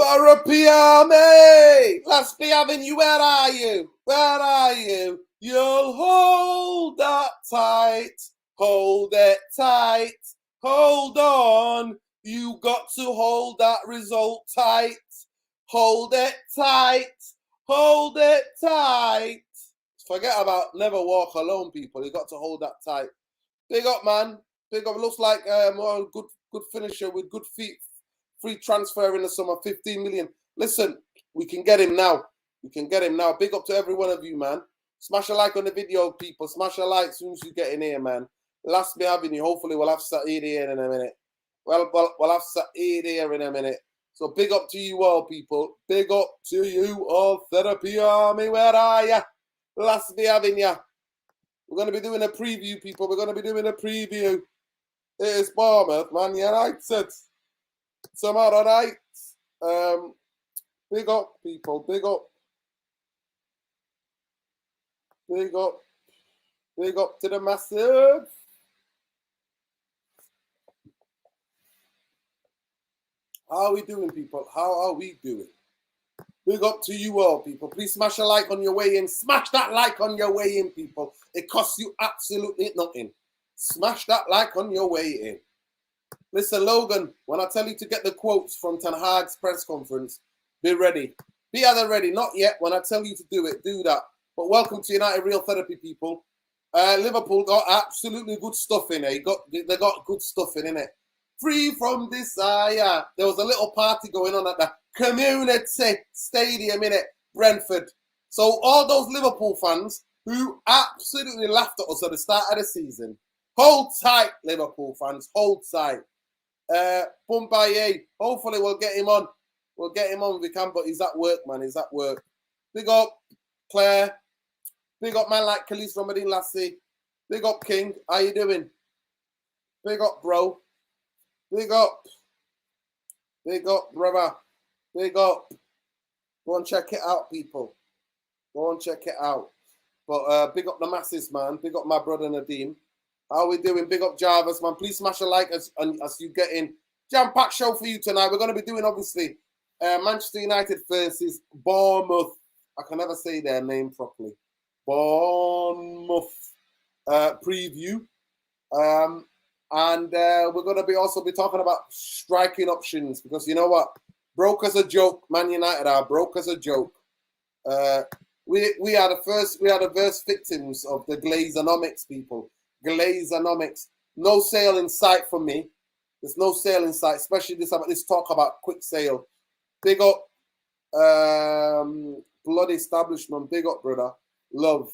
Therapy Army! Let's be having you. Where are you? Where are you? You'll hold that tight. Hold it tight. Hold on. You got to hold that result tight. Hold it tight. Hold it tight. Forget about never walk alone, people. You got to hold that tight. Big up, man. Big up. Looks like good finisher with good feet. Free transfer in the summer, 15 million. Listen, we can get him now. We can get him now. Big up to every one of you, man. Smash a like on the video, people. Smash a like as soon as you get in here, man. Last me having you. Hopefully, we'll have Saeed here in a minute. We'll have Saeed here in a minute. So big up to you all, people. Big up to you all. Therapy Army, where are ya? Last me having ya. We're going to be doing a preview, people. We're going to be doing a preview. It is Bournemouth, Man United. Tomorrow night. Big up, people. Big up. Big up. Big up to the massive. How are we doing, people? How are we doing? Big up to you all, people. Please smash a like on your way in. Smash that like on your way in, people. It costs you absolutely nothing. Smash that like on your way in. Listen, Logan, when I tell you to get the quotes from Ten Hag's press conference, be ready. Be either ready, not yet. When I tell you to do it, do that. But welcome to United Real Therapy, people. Liverpool got absolutely good stuff in it. They got good stuff in it. Free from desire. There was a little party going on at the community stadium in it, Brentford. So all those Liverpool fans who absolutely laughed at us at the start of the season, hold tight, Liverpool fans. Hold tight. Bumbaye, hopefully we'll get him on. We'll get him on if we can, but he's at work, man. He's at work. Big up, Claire. Big up, man, like Khalees Ramadan Lassie. Big up, King. How you doing? Big up, bro. Big up. Big up, brother. Big up. Go and check it out, people. Go and check it out. But big up the masses, man. Big up my brother Nadeem. How we doing? Big up Jarvis, man. Please smash a like as you get in. Jam-packed show for you tonight. We're going to be doing, obviously, Manchester United versus Bournemouth. I can never say their name properly. Bournemouth preview. And we're going to be also be talking about striking options because you know what? Broke as a joke. Man United are broke as a joke. We are the first victims of the Glazeonomics, people. Glazeonomics. No sale in sight for me. There's no sale in sight, especially this talk about quick sale. Big up Blood Establishment. Big up, brother. Love.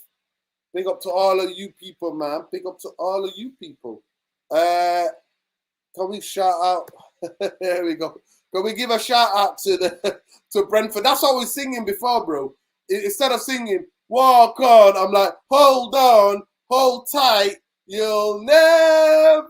Big up to all of you people, man. Big up to all of you people. Can we shout out? There we go. Can we give a shout out to Brentford? That's what we're singing before, bro. Instead of singing, walk on, I'm like, hold on, hold tight. You'll never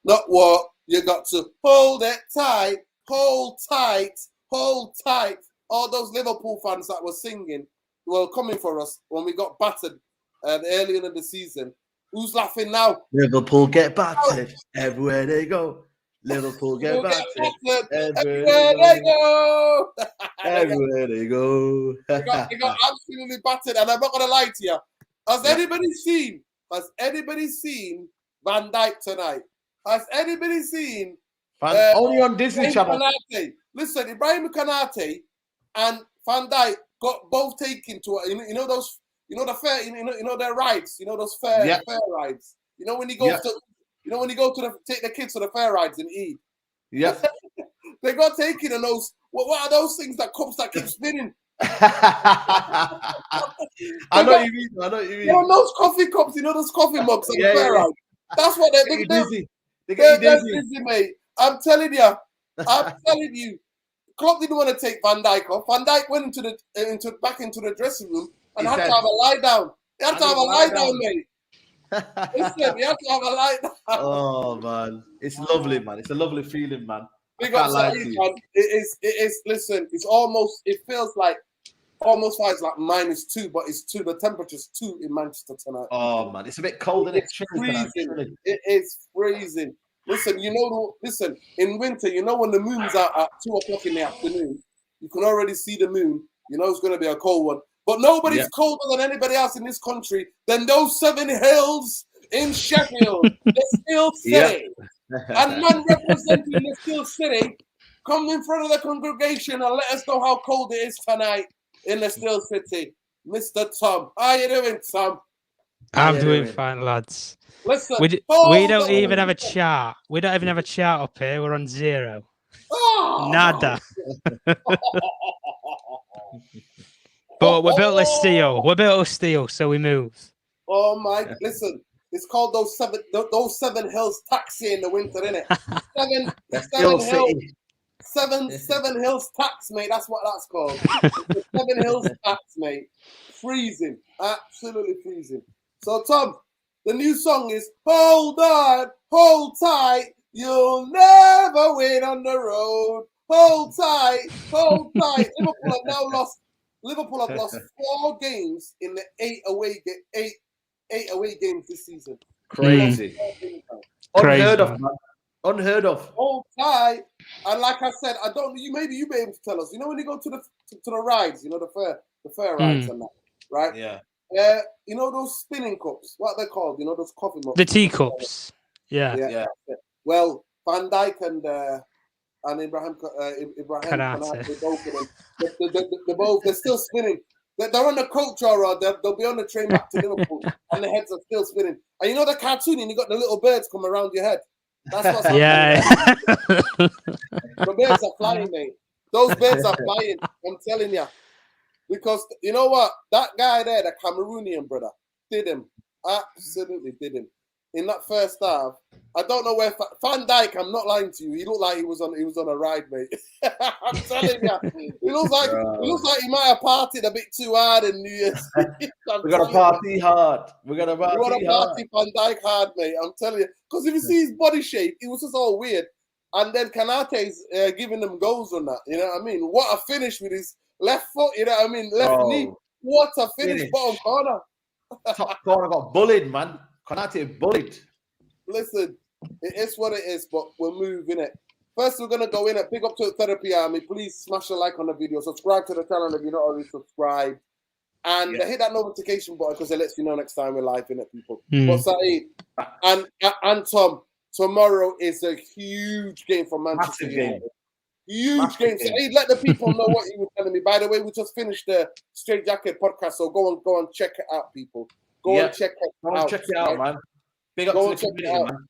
not walk. You got to hold it tight, hold tight, hold tight. All those Liverpool fans that were singing were coming for us when we got battered earlier in the season. Who's laughing now? Liverpool get battered everywhere they go. Liverpool get battered everywhere they go. Everywhere they go. They got absolutely battered, and I'm not gonna lie to you. Has anybody seen Van Dijk tonight? Has anybody seen only on Disney Channel? Listen, Ibrahim Kanate and Van Dijk got both taken to the fair, their rides, those fair rides. When you go to take the kids to the fair rides and eat. Yeah. They got taken and those. What are those things that keep spinning? I know what you mean. Those coffee cups, those coffee mugs on the fair ride. That's what they're dizzy. They're dizzy, mate. I'm telling you. Klopp didn't want to take Van Dijk off. Van Dijk went back into the dressing room and had to have a lie down. He had to have a lie down, mate. Listen, you have to have a lie down. Oh man, it's lovely, man. It's a lovely feeling, man. Big up to you, man. It is. Listen, it's almost. It feels like almost like -2, but it's 2. The temperature's 2 in Manchester tonight. Oh man, it's a bit cold and it's freezing. It is freezing. Listen, in winter, when the moon's out at 2:00 in the afternoon, you can already see the moon. You know it's going to be a cold one. But nobody's colder than anybody else in this country than those 7 hills in Sheffield, the Steel City. And man representing the Steel City, come in front of the congregation and let us know how cold it is tonight in the Steel City. Mr. Tom. How you doing, Tom? I'm doing fine, lads. Listen, we don't even have a chart. We don't even have a chart up here. We're on 0. Oh, Nada. But we're built of steel. We're built of steel, so we move. Oh my! Listen, it's called those 7 hills taxi in the winter, innit? 7 hills tax, mate. That's what that's called. The 7 hills tax, mate. Freezing, absolutely freezing. So, Tom, the new song is "Hold On, Hold Tight, You'll Never Win on the Road. Hold tight, hold tight." Liverpool have lost 4 games in the 8 away games this season. Crazy. Unheard of, man. Unheard of. Hold tight. And like I said, I don't. Maybe you be able to tell us. When you go to the rides, the fair rides and that, right? Yeah. Those spinning cups. What are they called? Those coffee mugs. The teacups. Yeah. Well, Van Dijk and Ibrahim Konate, both of them. They're still spinning. They're on the coach, or they'll be on the train back to Liverpool, and the heads are still spinning. And the cartoon, and you got the little birds come around your head. That's what's happening. The birds are flying, mate. Those birds are flying. I'm telling you. Because you know what? That guy there, the Cameroonian brother, did him. Absolutely did him. In that first half, I don't know where Van Dijk. I'm not lying to you. He looked like he was on a ride, mate. I'm telling you, he looks like he might have partied a bit too hard in New Year's. We're gonna party hard. We're gonna party Van Dijk hard, mate. I'm telling you, because if you see his body shape, it was just all weird. And then Konate's giving them goals on that. You know what I mean? What a finish with his left foot. You know what I mean? Left knee. What a finish. Bottom corner. Top corner got bullied, man. Konate bullied. Listen, it is what it is, but we're moving it. First, we're going to go in and pick up to the Therapy Army. Please smash a like on the video. Subscribe to the channel if you're not already subscribed. And hit that notification button because it lets you know next time we're live in it, people. But Saeed and Tom, tomorrow is a huge game for Manchester United. Huge game. Saeed, let the people know what you were telling me. By the way, we just finished the Straight Jacket podcast, so go and check it out, people. Go and check it out, man. Big up to the community, man.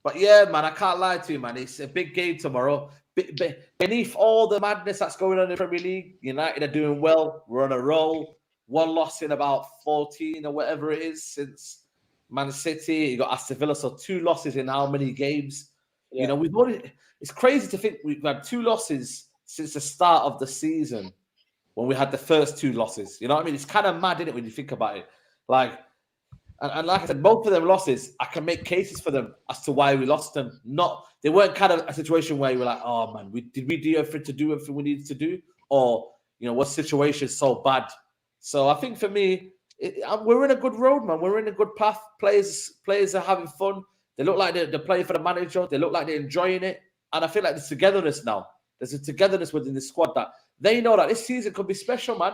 But yeah, man, I can't lie to you, man. It's a big game tomorrow. Beneath all the madness that's going on in the Premier League, United are doing well. We're on a roll. 1 loss in about 14 or whatever it is since Man City. You got Aston Villa, so 2 losses in how many games? Yeah. It's crazy to think we've had 2 losses since the start of the season when we had the first 2 losses. You know what I mean? It's kind of mad, isn't it, when you think about it? And like I said, both of them losses, I can make cases for them as to why we lost them. They weren't kind of a situation where you were like, oh man, did we do everything we needed to do? Or, was the situation so bad? So I think for me, we're in a good road, man. We're in a good path. Players are having fun. They look like they're playing for the manager. They look like they're enjoying it. And I feel like there's togetherness now. There's a togetherness within the squad that they know that this season could be special, man.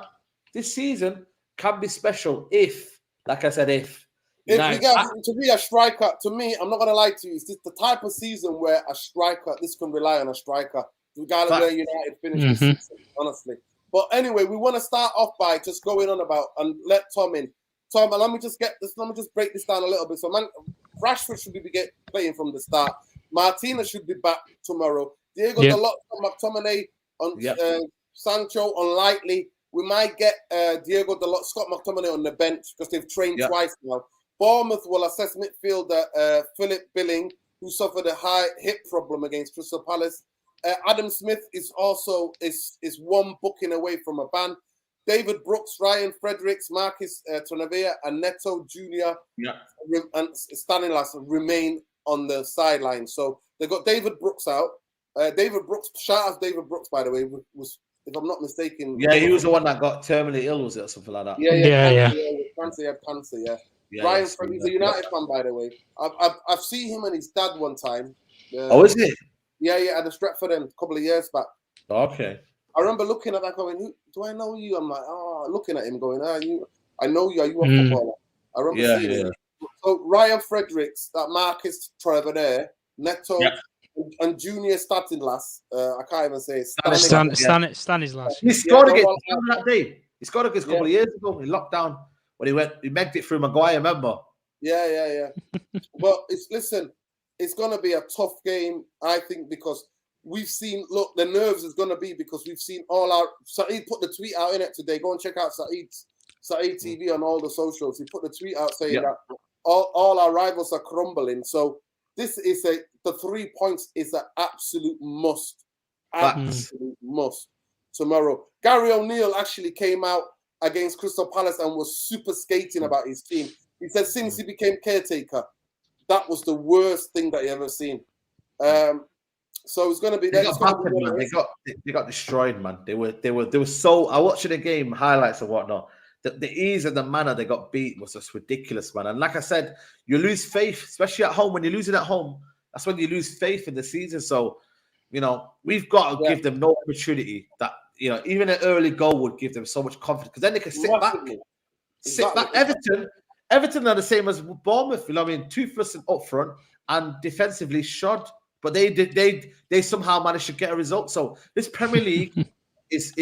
This season can be special if, like I said, if you get to be a striker, to me, I'm not going to lie to you, it's just the type of season where a striker, this can rely on a striker, regardless of where United finish this season, honestly. But anyway, we want to start off by just going on about and let Tom in. Tom, and let me just break this down a little bit. So, Rashford should be playing from the start. Martinez should be back tomorrow. Diego Dalot, McTominay, Sancho, unlikely. We might get Diego Dalot, Scott McTominay on the bench because they've trained twice now. Bournemouth will assess midfielder Philip Billing, who suffered a high hip problem against Crystal Palace. Adam Smith is also is 1 booking away from a ban. David Brooks, Ryan Fredericks, Marcus Tonavea, and Neto Jr. And Stanislas remain on the sideline. So they got David Brooks out. David Brooks, shout out David Brooks, by the way, was, if I'm not mistaken. Yeah, he was the one that got terminally ill, was it, or something like that? Yeah. Cancer, yeah. Ryan Fredericks, he's a United fan, by the way. I've seen him and his dad one time, Oh, is it? Yeah, at the Stratford End a couple of years back. Okay. I remember looking at that going, do I know you? I'm like, looking at him going, I know you. Are you a footballer? I remember seeing him. So Ryan Fredericks, that Marcus Trevor there, Neto, and Junior Stanislas. I can't even say it. Stanislas. He scored against that day. He scored against a couple of years ago in lockdown when he megged it through Maguire, remember? Yeah. Well, it's going to be a tough game, I think, because we've seen, look, the nerves is going to be because we've seen all our, Saeed put the tweet out in it today. Go and check out Saeed TV on all the socials. He put the tweet out saying that all our rivals are crumbling. So this is the 3 points is an absolute must. Absolute must tomorrow. Gary O'Neill actually came out against Crystal Palace and was super skating about his team. He said since he became caretaker, that was the worst thing that he ever seen. So it's going to be. They got destroyed, man. They were so. I watched the game highlights and whatnot. The ease and the manner they got beat was just ridiculous, man. And like I said, you lose faith, especially at home. When you're losing at home, that's when you lose faith in the season. So, we've got to give them no opportunity that, even an early goal would give them so much confidence because then they can sit back. Everton are the same as Bournemouth. Toothless and up front and defensively shod, but they somehow managed to get a result. So this Premier League is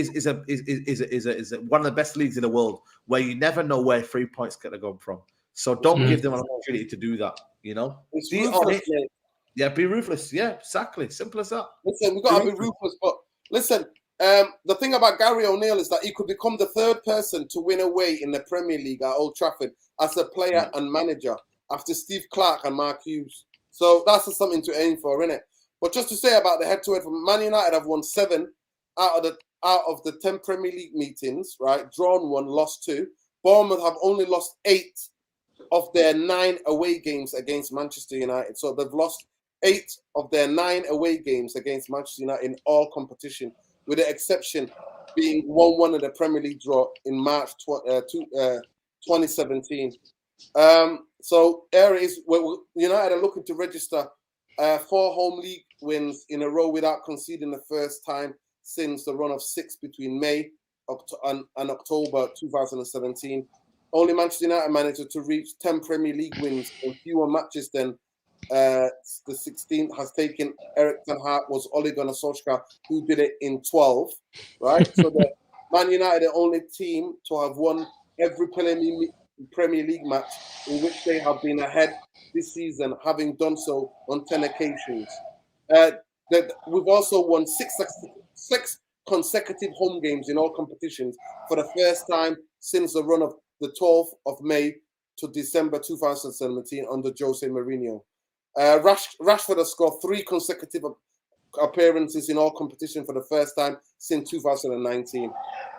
one of the best leagues in the world where you never know where 3 points going to come from. So don't give them an opportunity to do that. It's ruthless, mate. Yeah, be ruthless. Yeah, exactly. Simple as that. Listen, we've got to be ruthless. But listen, the thing about Gary O'Neill is that he could become the third person to win away in the Premier League at Old Trafford as a player and manager after Steve Clarke and Mark Hughes. So that's just something to aim for, isn't it? But just to say about the head-to-head, Man United have won 7 out of the 10 Premier League meetings, right? Drawn 1, lost 2. Bournemouth have only lost 8 of their 9 away games against Manchester United. So they've lost 8 of their 9 away games against Manchester United in all competition, with the exception being 1-1 in the Premier League draw in March 2017. So areas where United are looking to register 4 home league wins in a row without conceding the first time since the run of 6 between May and October 2017. Only Manchester United managed to reach 10 Premier League wins in fewer matches than the 16th has taken. Eric Ten Hag was Ole Gunnar Solskjaer, who did it in 12, right? So the Man United are the only team to have won every Premier League match in which they have been ahead this season, having done so on 10 occasions. We've also won 6 consecutive home games in all competitions for the first time since the run of the 12th of May to December 2017 under Jose Mourinho. Rashford has scored 3 consecutive appearances in all competition for the first time since 2019.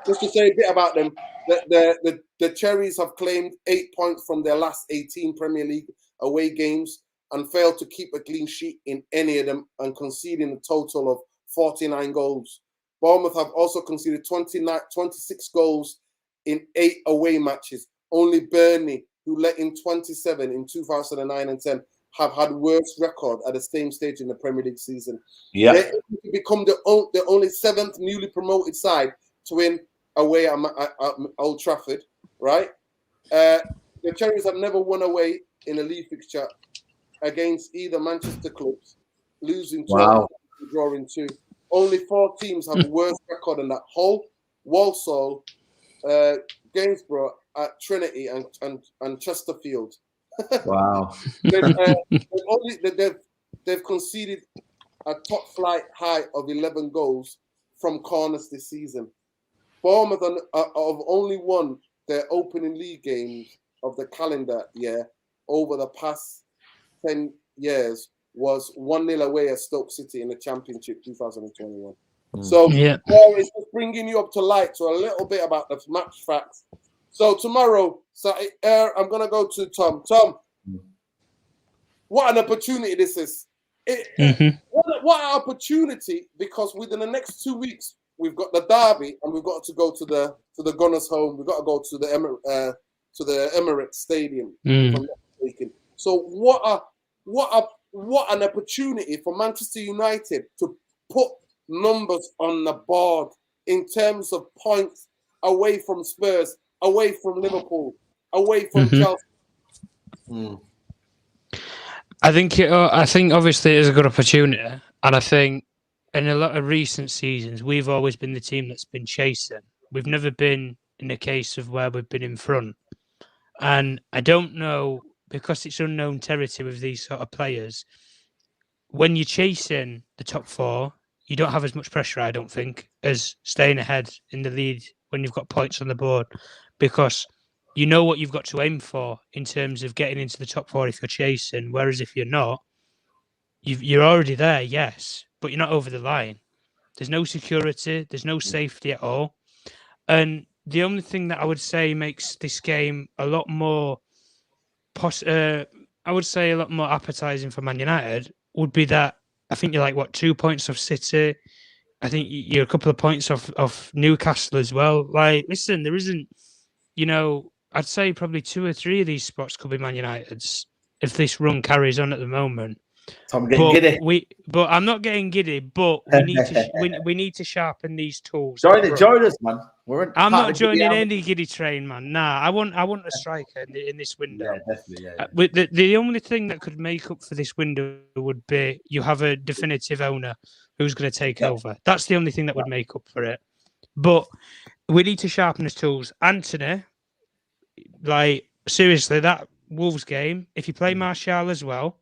Just to say a bit about them, the Cherries have claimed 8 points from their last 18 Premier League away games and failed to keep a clean sheet in any of them and conceding a total of 49 goals. Bournemouth have also conceded 26 goals in 8 away matches. Only Burnley, who let in 27 in 2009 and 10, have had worse record at the same stage in the Premier League season. Yeah, they become the only 7th newly promoted side to win away at Old Trafford. Right? The Cherries have never won away in a league fixture against either Manchester clubs, losing 12 and drawing 2. Only 4 teams have a worse record than that: Hull, Walsall, Gainsborough, at Trinity, and Chesterfield. Wow. They've conceded a top flight high of 11 goals from corners this season. Bournemouth have only won their opening league games of the calendar year over the past 10 years was 1-0 away at Stoke City in the Championship 2021. So it's just bringing you up to light to a little bit about the match facts. So tomorrow, I'm going to go to Tom. Tom, what an opportunity this is. What an opportunity, because within the next 2 weeks, we've got the derby and we've got to go to the Gunners' home. We've got to go to the Emirates Stadium. So what what an opportunity for Manchester United to put numbers on the board in terms of points away from Spurs, away from Liverpool, away from Chelsea. I think obviously it is a good opportunity, and I think in a lot of recent seasons we've always been the team that's been chasing. We've never been in a case of where we've been in front, and I don't know, because it's unknown territory with these sort of players. When you're chasing the top four, you don't have as much pressure, I don't think, as staying ahead in the lead when you've got points on the board, because you know what you've got to aim for in terms of getting into the top four if you're chasing. Whereas if you're not, you're already there, yes, but you're not over the line. There's no security, there's no safety at all. And the only thing that I would say makes this game a lot more, I would say a lot more appetizing for Man United would be that I think you're like, 2 points off City. I think you're a couple of points off Newcastle as well. Like, listen, there isn't, I'd say probably 2 or 3 of these spots could be Man United's if this run carries on at the moment. So I'm getting giddy. But I'm not getting giddy. But we need to we need to sharpen these tools. Join us, man. I'm not joining any giddy train, man. Nah, I want a striker in this window. Yeah, definitely. Yeah. The only thing that could make up for this window would be you have a definitive owner who's going to take over. That's the only thing that would make up for it. But we need to sharpen his tools. Anthony, like, seriously, that Wolves game, if you play Martial as well,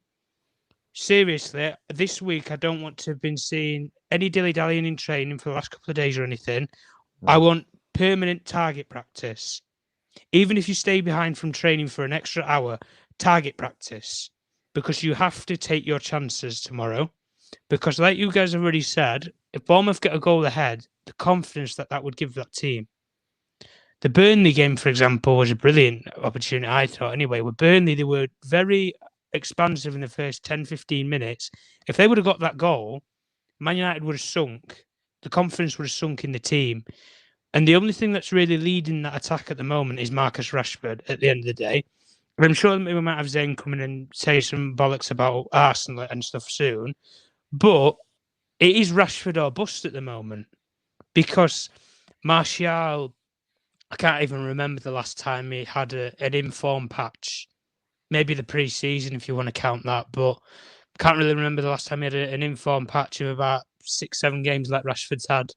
seriously, this week I don't want to have been seeing any dilly-dallying in training for the last couple of days or anything. Right. I want permanent target practice. Even if you stay behind from training for an extra hour, target practice. Because you have to take your chances tomorrow. Because like you guys have already said, if Bournemouth get a goal ahead, the confidence that would give that team. The Burnley game, for example, was a brilliant opportunity, I thought. Anyway, with Burnley, they were very expansive in the first 10, 15 minutes. If they would have got that goal, Man United would have sunk. The confidence would have sunk in the team. And the only thing that's really leading that attack at the moment is Marcus Rashford at the end of the day. And I'm sure we might have Zayn come in and say some bollocks about Arsenal and stuff soon. But it is Rashford or bust at the moment. Because Martial, I can't even remember the last time he had an inform patch. Maybe the pre-season, if you want to count that. But I can't really remember the last time he had an inform patch of about 6-7 games like Rashford's had.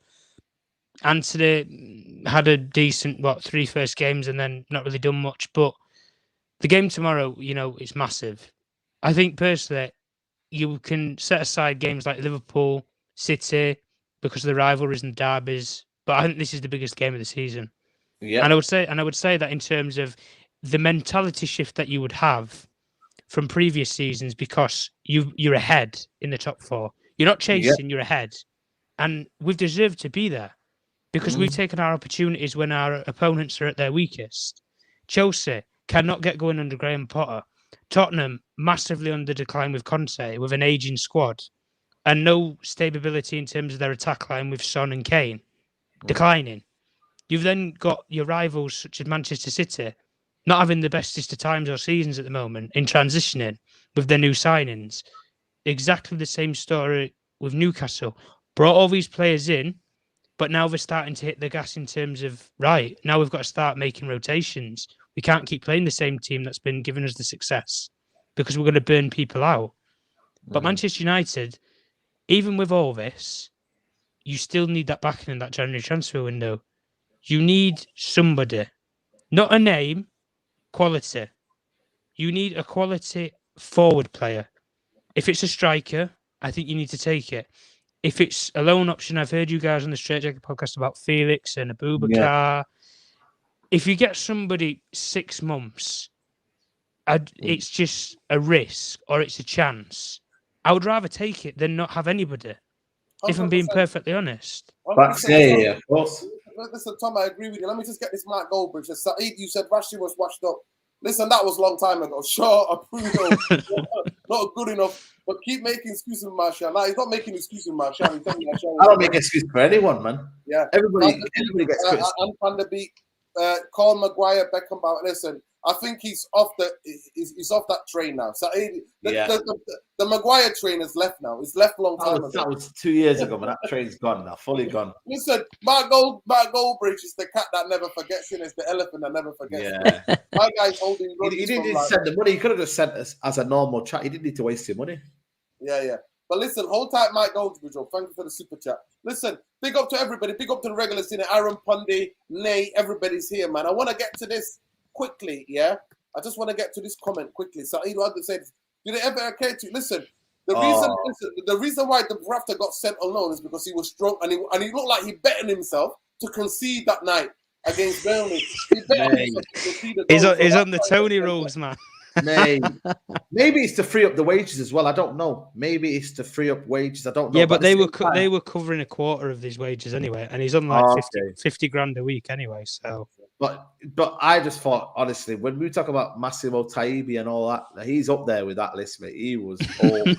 Anthony had a decent, 3 first games and then not really done much. But the game tomorrow, is massive. I think personally, you can set aside games like Liverpool, City, because of the rivalries and derbies. But I think this is the biggest game of the season. Yeah. And I would say that in terms of the mentality shift that you would have from previous seasons, because you're ahead in the top 4. You're not chasing, you're ahead. And we've deserved to be there because we've taken our opportunities when our opponents are at their weakest. Chelsea cannot get going under Graham Potter. Tottenham massively under decline with Conte, with an aging squad, and no stability in terms of their attack line with Son and Kane declining. You've then got your rivals such as Manchester City not having the bestest of times or seasons at the moment in transitioning with their new signings. Exactly the same story with Newcastle. Brought all these players in, but now they're starting to hit the gas in terms of, right, now we've got to start making rotations. We can't keep playing the same team that's been giving us the success because we're going to burn people out. But Manchester United, even with all this, you still need that backing in that January transfer window. You need somebody, not a name, quality. You need a quality forward player. If it's a striker, I think you need to take it. If it's a loan option, I've heard you guys on the Straight Jacket podcast about Felix and Abubakar. Yeah. If you get somebody 6 months, it's just a risk or it's a chance. I would rather take it than not have anybody, 100%. If I'm being perfectly honest. Yeah, of course. Listen, Tom, I agree with you. Let me just get this Matt Goldbridge. Saeed, you said Rashford was washed up. Listen, that was a long time ago. Sure, approval, not good enough. But keep making excuses with Martial. Now, he's not making excuses with Martial. I don't make excuses for anyone, man. Yeah. Everybody gets and Van der Beek, Colin Maguire, Beckenbauer. Listen, I think he's off he's off that train now. So the Maguire train has left now. It's left a long time ago. That was 2 years ago, but that train's gone now, fully gone. Listen, Mark Goldbridge is the cat that never forgets, and it's the elephant that never forgets. Yeah. My guy's holding. He didn't need to send the money. He could have just sent us as a normal chat. He didn't need to waste your money. Yeah. But listen, hold tight, Mike Goldbridge. Thank you for the super chat. Listen, big up to everybody. Big up to the regulars in it. Aaron Pundy, Nay, everybody's here, man. I want to get to this quickly, yeah? I just want to get to this comment quickly. So, you know, did it ever occur to you? Listen, the reason why the Rafter got sent on loan is because he was drunk and he looked like he betting himself to concede that night against Burnley. He's on the Tony rules, man. Maybe it's to free up the wages as well. I don't know. Maybe it's to free up wages. I don't know. Yeah, but they were covering a quarter of his wages anyway, and he's on like 50 grand a week anyway. So, but I just thought, honestly, when we talk about Massimo Taibbi and all that, he's up there with that list, mate. He was awful.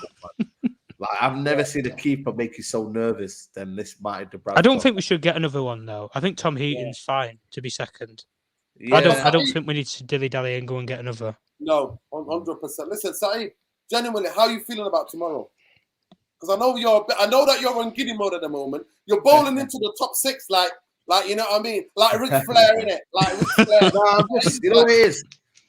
Like, I've never seen a keeper make you so nervous than this Martin Dubravka. I don't think we should get another one though. I think Tom Heaton's fine to be second. Yeah. I don't think we need to dilly-dally and go and get another. No, 100%. Listen, Saeed, genuinely, how are you feeling about tomorrow? Because I know that you're on giddy mode at the moment. You're bowling into the top six, like you know what I mean, like Ric Flair, innit? Like Ric Flair. You know what it is?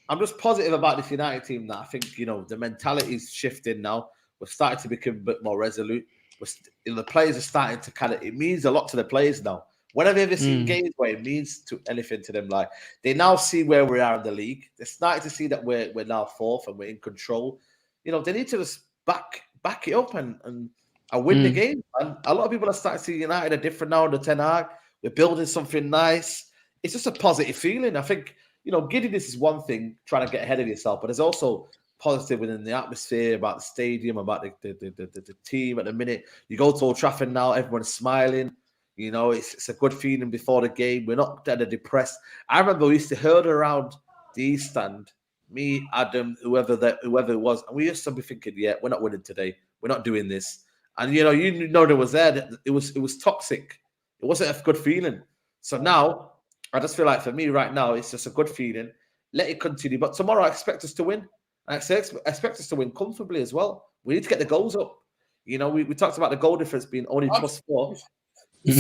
I'm just positive about this United team. That I think the mentality is shifting now. We're starting to become a bit more resolute. The players are starting to it means a lot to the players now. Whenever they've ever seen games where it means anything to them, like they now see where we are in the league. They're starting to see that we're now fourth and we're in control. They need to just back it up and win the game. And a lot of people are starting to see United are different now under Ten Hag. We're building something nice. It's just a positive feeling. I think, giddiness is one thing, trying to get ahead of yourself, but there's also positive within the atmosphere, about the stadium, about the team at the minute. You go to Old Trafford now, everyone's smiling. It's a good feeling before the game. We're not dead or depressed. I remember we used to herd around the East Stand, me, Adam, whoever it was, and we used to be thinking, yeah, we're not winning today. We're not doing this. And there was there. It was toxic. It wasn't a good feeling. So now, I just feel like for me right now, it's just a good feeling. Let it continue. But tomorrow, I expect us to win. I expect us to win comfortably as well. We need to get the goals up. We talked about the goal difference being only +4. You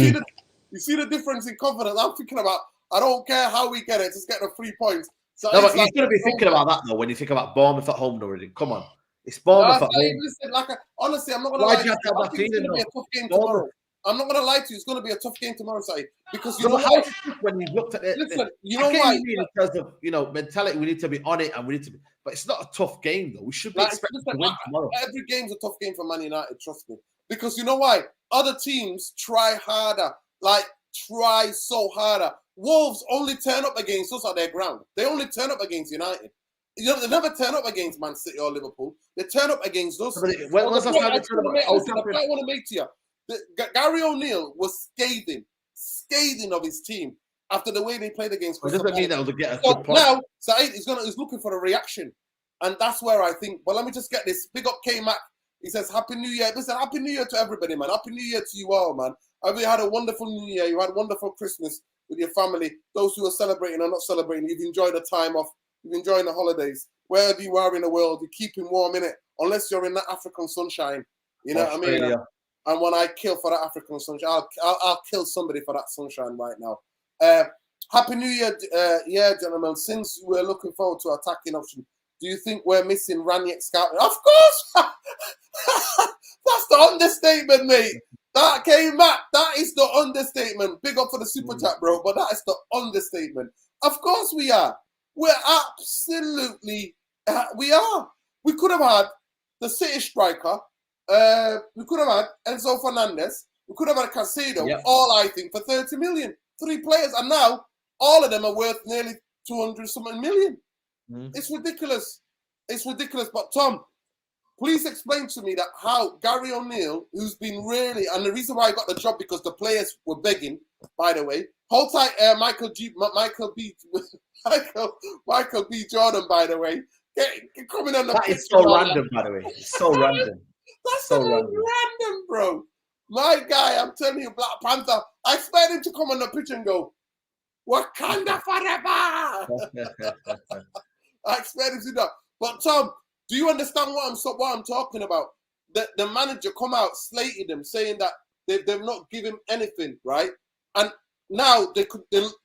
see the difference in confidence. I'm thinking about, I don't care how we get it, just get the 3 points. So no, but you're going to be thinking about that, though, when you think about Bournemouth at home already. Come on. It's Bournemouth at home. Listen, honestly, I'm not going to lie to you. I think it's going to be a tough game tomorrow. I'm not going to lie to you. It's going to be a tough game tomorrow, Saeed. Because when you looked at it, listen, you know why? In terms of mentality, we need to be on it, and we need to be. But it's not a tough game, though. We should be expecting to win tomorrow. Every game's a tough game for Man United. Trust me. Because you know why? Other teams try harder. Try so harder. Wolves only turn up against us at their ground. They only turn up against United. They never turn up against Man City or Liverpool. They turn up against us. The point I want to make to you, Gary O'Neill was scathing of his team after the way they played against Crystal Palace. Now, Saeed is looking for a reaction. And that's where I think, well, let me just get this. Big up K-Mac. He says, Happy New Year. Listen, Happy New Year to everybody, man. Happy New Year to you all, man. I hope you had a wonderful New Year. You had a wonderful Christmas with your family. Those who are celebrating or not celebrating, you've enjoyed the time off. You've enjoyed the holidays. Wherever you are in the world, you're keeping warm in it. Unless you're in that African sunshine. You know what I mean? And when I kill for that African sunshine, I'll kill somebody for that sunshine right now. Happy New Year, gentlemen. Since we're looking forward to attacking option, do you think we're missing Ranić scouting? Of course! That's the understatement, mate. That came back. That is the understatement. Big up for the super chat, bro. But that is the understatement. Of course we are. We're absolutely... we are. We could have had the City striker. We could have had Enzo Fernandez. We could have had Caicedo. All, I think, for 30 million. 3 players. And now, all of them are worth nearly 200-something million. It's ridiculous. It's ridiculous. But Tom, please explain to me that how Gary O'Neill, who's been really, and the reason why I got the job because the players were begging, by the way. Hold tight, Michael B. Jordan, by the way. Coming on the pitch. That is so random, by the way. It's so random. That's so random, bro. My guy, I'm telling you, Black Panther, I expect him to come on the pitch and go, Wakanda forever. I expect him to do that. But Tom, do you understand what I'm talking about? The manager come out, slated him, saying that they've not given him anything, right? And now they're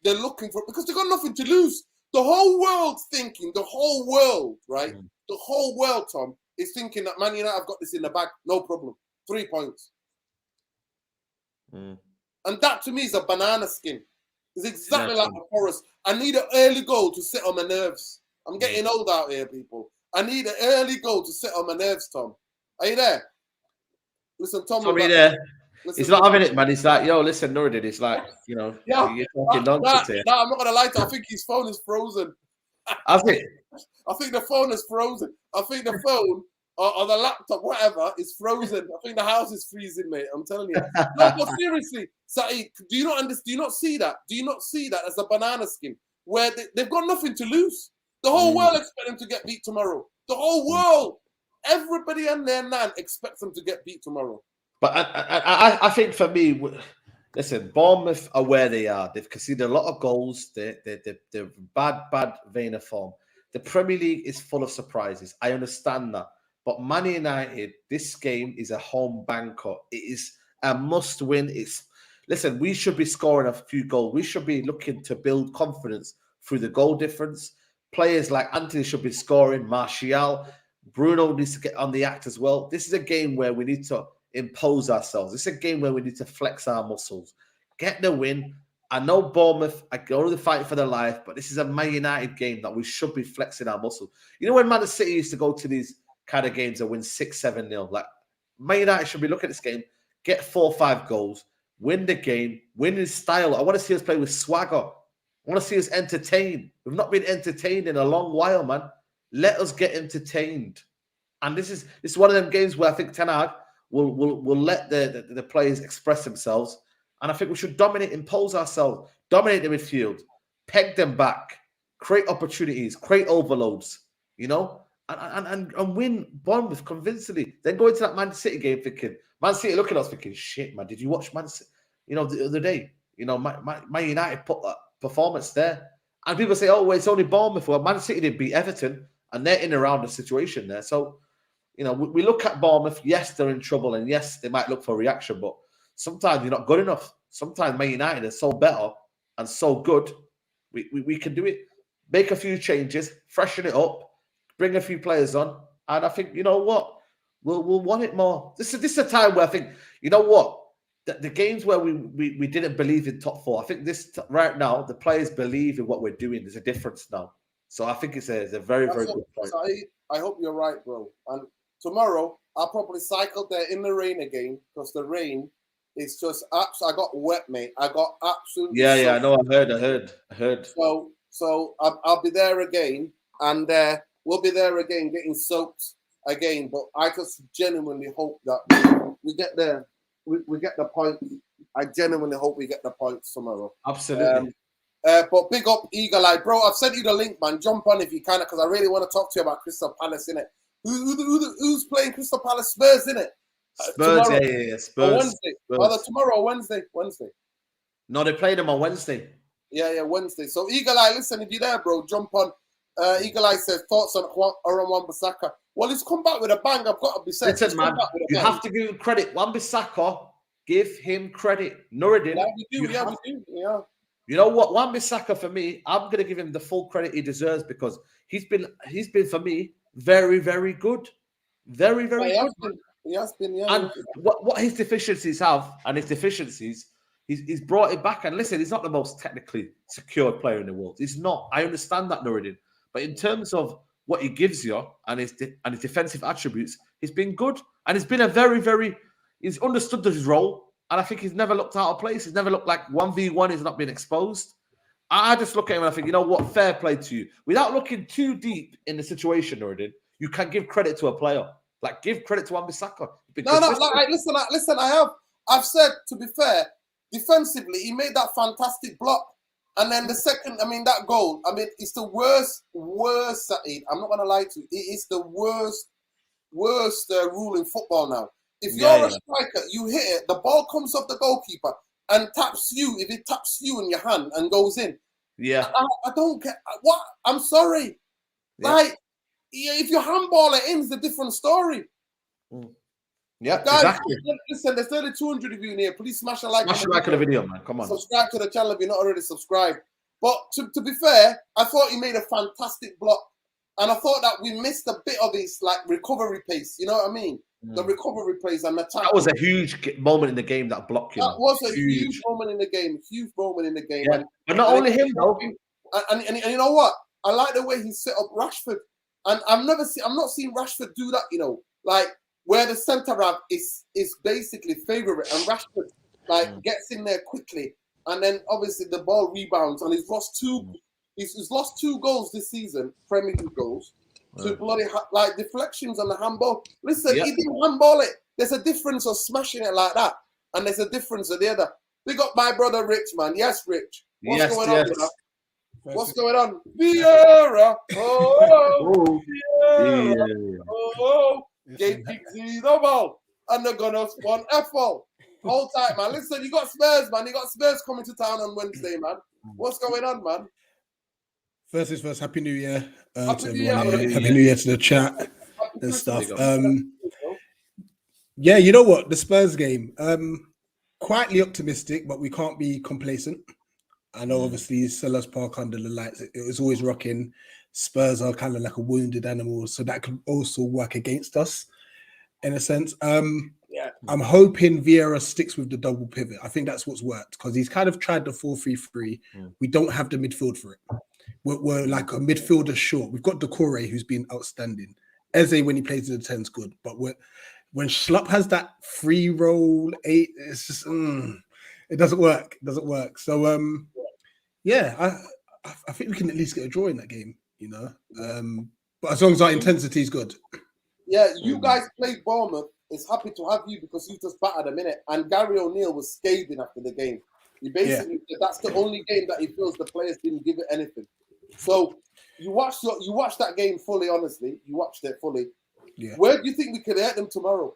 looking for, because they've got nothing to lose. The whole world's thinking, the whole world, right? The whole world, Tom, is thinking that Man United have got this in the bag, no problem. 3 points. And that to me is a banana skin. It's exactly like the Forest. I need an early goal to sit on my nerves. I'm getting old out here, people. I need an early goal to sit on my nerves, Tom. Are you there? Listen, Tom. Tommy there. He's not having it, man. He's like, yo, listen, Nuruddin. It's like, you know, you're talking nonsense here. No, I'm not going to lie to you. I think his phone is frozen. I think the phone is frozen. I think the phone or the laptop, whatever, is frozen. I think the house is freezing, mate. I'm telling you. No, but seriously, Saeed, do you not see that? Do you not see that as a banana skin where they've got nothing to lose? The whole world expects them to get beat tomorrow. The whole world. Everybody and their nan expects them to get beat tomorrow. But I think for me, listen, Bournemouth are where they are. They've conceded a lot of goals. They're bad vein of form. The Premier League is full of surprises. I understand that. But Man United, this game is a home banker. It is a must-win. Listen, we should be scoring a few goals. We should be looking to build confidence through the goal difference. Players like Anthony should be scoring. Martial, Bruno needs to get on the act as well. This is a game where we need to impose ourselves. It's a game where we need to flex our muscles, get the win. I know Bournemouth are going to fight for their life, but this is a Man United game that we should be flexing our muscles. You know when Man City used to go to these kind of games and win 6-7-0, like Man United should be looking at this game, get 4 or 5 goals, win the game, win in style. I want to see us play with swagger. I want to see us entertained. We've not been entertained in a long while, man. Let us get entertained. And this is one of them games where I think Ten Hag will let the players express themselves. And I think we should dominate, impose ourselves, dominate the midfield, peg them back, create opportunities, create overloads, you know, and win Bournemouth convincingly. Then go into that Man City game thinking, Man City looking at us thinking, shit, man, did you watch Man City? You know, the other day, you know, Man United put that performance there. And people say, oh, well, it's only Bournemouth. Well, Man City did beat Everton, and they're in and around the situation there. So, you know, we look at Bournemouth. Yes, they're in trouble, and yes, they might look for a reaction, but sometimes you're not good enough. Sometimes Man United is so better and so good, we can do it. Make a few changes, freshen it up, bring a few players on, and I think, you know what, we'll want it more. This is a time where I think, you know what, the games where we didn't believe in top 4, I think right now the players believe in what we're doing. There's a difference now. So I think it's a very, very good point. I hope you're right, bro. And tomorrow, I'll probably cycle there in the rain again, because the rain is just I got wet, mate. I got absolutely I know. I heard. So I'll be there again, and we'll be there again, getting soaked again. But I just genuinely hope that we get there. We get the point. I genuinely hope we get the points tomorrow. Absolutely. But big up Eagle Eye, bro. I've sent you the link, man. Jump on if you can, because I really want to talk to you about Crystal Palace, innit? Who's playing Crystal Palace? Spurs, innit? Spurs, yeah. Spurs. Wednesday. Spurs. Either tomorrow or Wednesday. No, they played them on Wednesday. Yeah, Wednesday. So Eagle Eye, listen, if you're there, bro, jump on. Eagle Eye says thoughts on Wan-Bissaka. Well, he's come back with a bang. I've got to be said. Listen, man, you have to give him credit. Wan-Bissaka, give him credit. Nuruddin. We do. Yeah. You know what? Wan-Bissaka, for me, I'm going to give him the full credit he deserves, because he's been for me very, very good. Very, very good. He has been, yeah. And what his deficiencies have, and his deficiencies, he's brought it back. And listen, he's not the most technically secured player in the world. He's not. I understand that, Nuruddin. But in terms of what he gives you and his defensive attributes, he's been good. And he's been a very, very... He's understood his role. And I think he's never looked out of place. He's never looked like 1v1. He's not been exposed. I just look at him and I think, you know what? Fair play to you. Without looking too deep in the situation, Nuruddin, you can give credit to a player. Like, give credit to Wan-Bissaka. Listen, I've said, to be fair, defensively, he made that fantastic block. And then the second, that goal, it's the worst, Saeed. I'm not going to lie to you. It is the worst rule in football now. If you're a striker, you hit it, the ball comes off the goalkeeper and taps you. If it taps you in your hand and goes in, Yeah. I don't get what. I'm sorry. Yeah. Like, if you handball it in, it's a different story. Yeah, Guys, exactly. listen, there's 200 of you in here. Please smash a like. Smash a like on the video, man. Come on. Subscribe to the channel if you're not already subscribed. But to be fair, I thought he made a fantastic block. And I thought that we missed a bit of his like recovery pace. You know what I mean? The recovery pace and the attack. That was a huge moment in the game, that block. That was a huge moment in the game. Huge moment in the game. Yeah. But not only him, though. And you know what? I like the way he set up Rashford. And I'm not seeing Rashford do that, you know, like where the centre half is basically favourite and Rashford like gets in there quickly, and then obviously the ball rebounds, and he's lost two goals this season, Premier League goals, to bloody like deflections on the handball. Listen, he didn't handball it. There's a difference of smashing it like that, and there's a difference of the other. Big up my brother Rich, man. Yes, Rich. What's going on with that? What's going on? Vieira. Oh, Vieira. Oh, gave Giggsy the ball. And they're going to spawn F-ball. Hold tight, man. Listen, you got Spurs, man. You got Spurs coming to town on Wednesday, man. What's going on, man? First is first, Happy New Year to Happy everyone. Happy New Year to the chat and stuff. Yeah, you know what? The Spurs game. Quietly optimistic, but we can't be complacent. I know, obviously, Selhurst Park under the lights, it was always rocking. Spurs are kind of like a wounded animal, so that could also work against us, in a sense. I'm hoping Vieira sticks with the double pivot. I think that's what's worked, because he's kind of tried the 4-3-3. We don't have the midfield for it. We're like a midfielder short. We've got Decore, who's been outstanding. Eze, when he plays in the 10, is good, but when Schlupp has that free roll 8, it's just... it doesn't work. It doesn't work. So, yeah, I think we can at least get a draw in that game, you know. But as long as our intensity is good. Yeah, you guys played Bournemouth. It's happy to have you because you just battered a minute. And Gary O'Neill was scathing after the game. He basically said that's the only game that he feels the players didn't give it anything. So you watched that game fully, honestly. You watched it fully. Yeah. Where do you think we could hurt them tomorrow?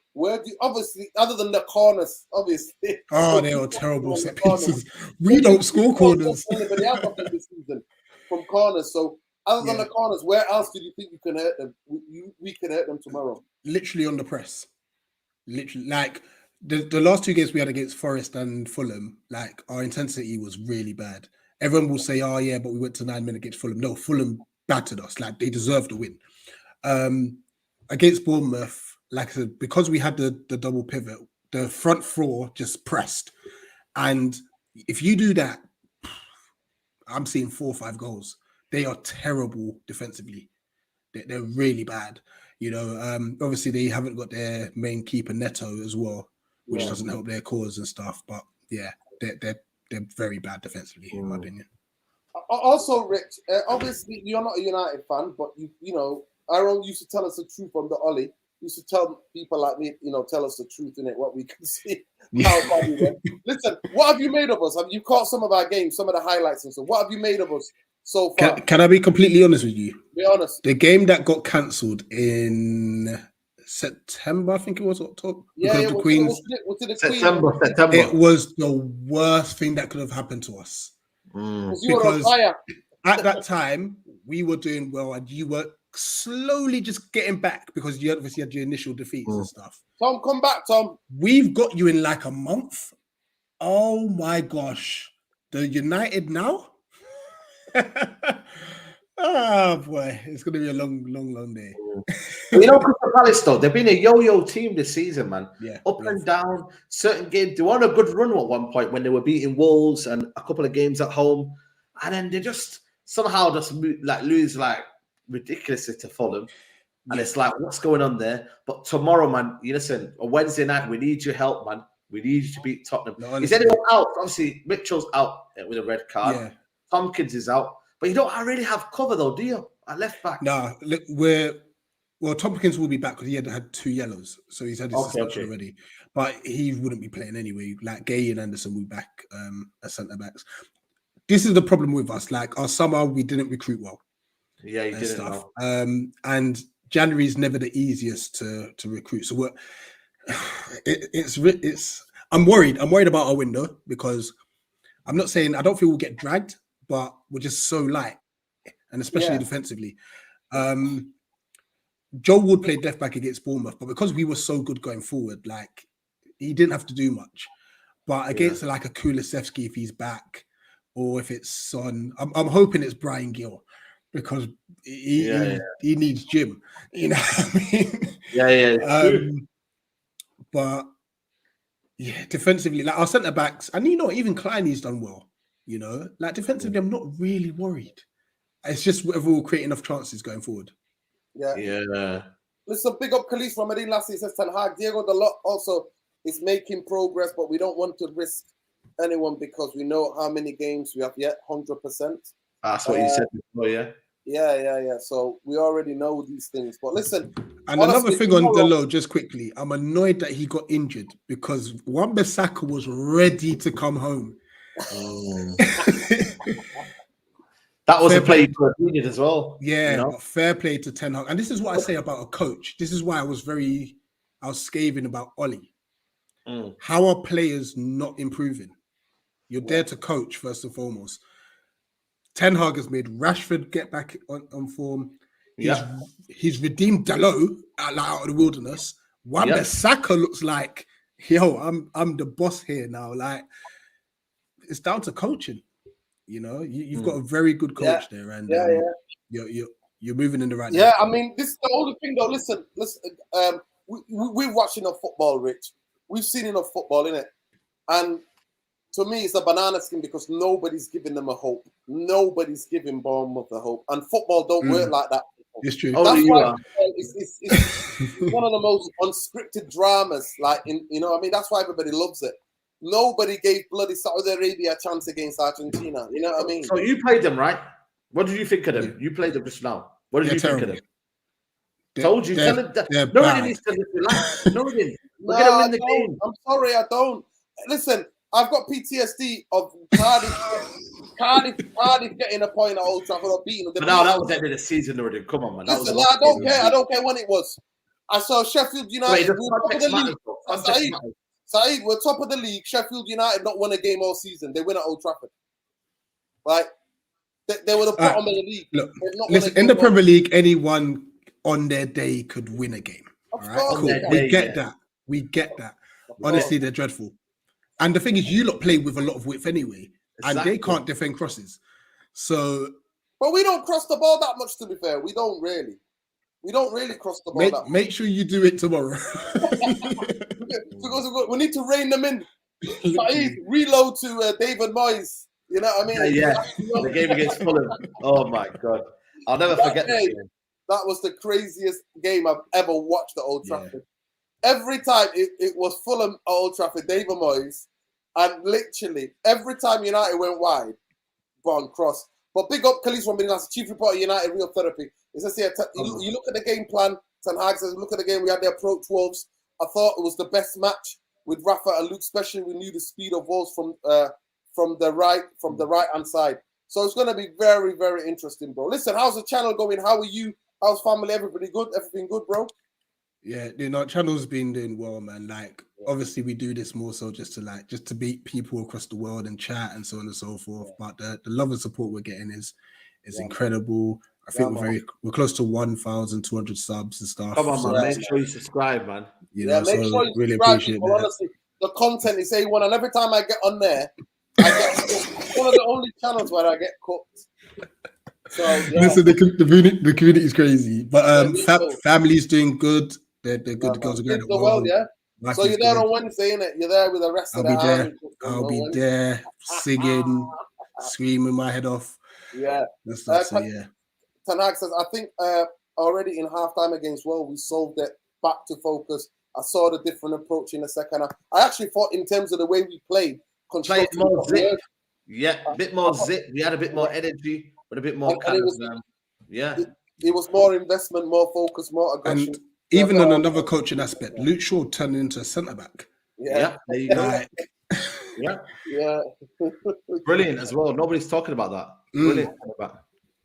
Obviously, other than the corners, obviously. Oh, they are terrible set pieces. We don't score corners. Anybody else this season from corners. So, other than the corners, where else do you think you can hurt them? We can hurt them tomorrow. Literally on the press. Literally, like the last 2 games we had against Forest and Fulham, like our intensity was really bad. Everyone will say, "Oh yeah, but we went to 9 minutes against Fulham." No, Fulham battered us. Like they deserved the win. Against Bournemouth, like I said, because we had the double pivot, the front four just pressed. And if you do that, I'm seeing 4 or 5 goals. They are terrible defensively. They're really bad. You know, obviously they haven't got their main keeper Neto as well, which doesn't help their cause and stuff. But yeah, they're very bad defensively, in my opinion. Also, Rich, obviously you're not a United fan, but you know, Aaron used to tell us the truth on the Ollie. He used to tell people like me, you know, tell us the truth in it, what we can see. How bad we went. Listen, what have you made of us? Have you caught some of our games, some of the highlights and so? What have you made of us so far? Can I be completely honest with you? Be honest. The game that got cancelled in September, I think it was October. Yeah, because the Queen's September. It was the worst thing that could have happened to us. Because at that time we were doing well, and you were slowly just getting back because you obviously had your initial defeats and stuff. Tom, come back, Tom. We've got you in like a month. Oh my gosh. The United now? Oh boy, it's going to be a long day. You know, Crystal Palace, though, they've been a yo-yo team this season, man. Yeah, up and down. Certain games, they were on a good run at one point when they were beating Wolves and a couple of games at home, and then they just somehow just lose ridiculously to Fulham. And it's like, what's going on there? But tomorrow, man, you listen, on Wednesday night, we need your help, man. We need you to beat Tottenham. No, is anyone out? Obviously, Mitchell's out with a red card. Yeah. Tompkins is out. But you don't really have cover, though, do you? At left back. No, look, Tompkins will be back because he had 2 yellows. So he's had his suspension already. But he wouldn't be playing anyway. Like Gay and Anderson will be back as centre-backs. This is the problem with us. Like, our summer, we didn't recruit well. Yeah, you didn't stuff. And January is never the easiest to recruit. So I'm worried. I'm worried about our window because I'm not saying I don't feel we'll get dragged, but we're just so light, and especially defensively. Joe Wood played left back against Bournemouth, but because we were so good going forward, like he didn't have to do much. But against like a Kulusevski, if he's back, or if it's Son, I'm hoping it's Brian Gill, because he needs gym. You know what I mean? But yeah, defensively, like our centre backs, and even Kleiny's done well. You know, like defensively, I'm not really worried. It's just whether we'll create enough chances going forward. Yeah. Listen, big up Khalees from Medina Lassie, says Ten Hag. Diego Dalot also is making progress, but we don't want to risk anyone because we know how many games we have yet. 100%. That's what you said before, yeah. Yeah. So we already know these things. But listen. And another thing on Dalot, just quickly, I'm annoyed that he got injured because Wan-Bissaka was ready to come home. That was a play for needed as well. Yeah, but fair play to Ten Hag. And this is what I say about a coach. This is why I was scathing about Ollie. How are players not improving? You're there to coach, first and foremost. Ten Hag has made Rashford get back on form. He's redeemed Dalot out of the wilderness. Wan-Bissaka looks like, I'm the boss here now. Like, it's down to coaching. You know, you've got a very good coach there, and you're moving in the right direction. I mean, this is the only thing though. Listen. We're watching enough football, Rich. We've seen enough football, innit? And to me, it's a banana skin because nobody's giving them a hope. Nobody's giving Bournemouth a hope, and football don't work like that. It's true. That's why it's one of the most unscripted dramas. Like, that's why everybody loves it. Nobody gave bloody Saudi Arabia a chance against Argentina. You know what I mean? So you played them, right? What did you think of them? You played them just now. What did you think of them? Told you. Tell them that. Nobody needs to relax. Nobody. We're going to win the game. I'm sorry, I don't. Listen, I've got PTSD of Cardiff getting a point at Old Trafford or beating them. But now that was the end of the season already. Come on, man. Listen, I don't care. I don't care when it was. I saw Sheffield United. Saeed, we're top of the league. Sheffield United not won a game all season. They win at Old Trafford. Right? They were the bottom of the league. Look, listen, in the Premier League, anyone on their day could win a game. All right? Cool. We get that. Honestly, they're dreadful. And the thing is, you lot play with a lot of width anyway, and they can't defend crosses. So, but we don't cross the ball that much. To be fair, we don't really cross the ball that much. Make sure you do it tomorrow. Because we need to rein them in. Saeed, reload to David Moyes. You know what I mean? Yeah. The game against Fulham. Oh my God, I'll never forget that game. That was the craziest game I've ever watched at Old Trafford. Every time it was Fulham at Old Trafford, David Moyes, and literally every time United went wide, Bon cross. But big up Khalees from being as chief reporter United Real Therapy. It says here, you look at the game plan. Ten Hag says, look at the game. We had the approach Wolves. I thought it was the best match with Rafa and Luke. Especially we knew the speed of Wolves from the right hand side. So it's going to be very, very interesting, bro. Listen, how's the channel going? How are you? How's family? Everybody good? Everything good, bro? Yeah, channel's been doing well, man. Like, obviously, we do this more so just to beat people across the world and chat and so on and so forth. But the love and support we're getting is incredible. I think we're close to 1,200 subs and stuff. Come on, man. Make sure you subscribe, man. Make sure you really appreciate it. Honestly, the content is A1, and every time I get on there, I get cooked. One of the only channels where I get cooked. So, listen, the community is crazy, but family's doing good. They're good. The girls are great. So you're there on Wednesday, innit? You're there with the rest of the army. I'll be there singing, screaming my head off. Yeah. Ten Hag says, I think already in halftime against Well, we solved it. Back to focus. I saw the different approach in the second half. I actually thought in terms of the way we played more zip. Yeah, a bit more zip. We had a bit more energy, but a bit more it was more investment, more focus, more aggression. And even on another coaching aspect, Luke Shaw turned into a centre back. Yeah, there you go. Yeah. Brilliant as well. Nobody's talking about that. Brilliant.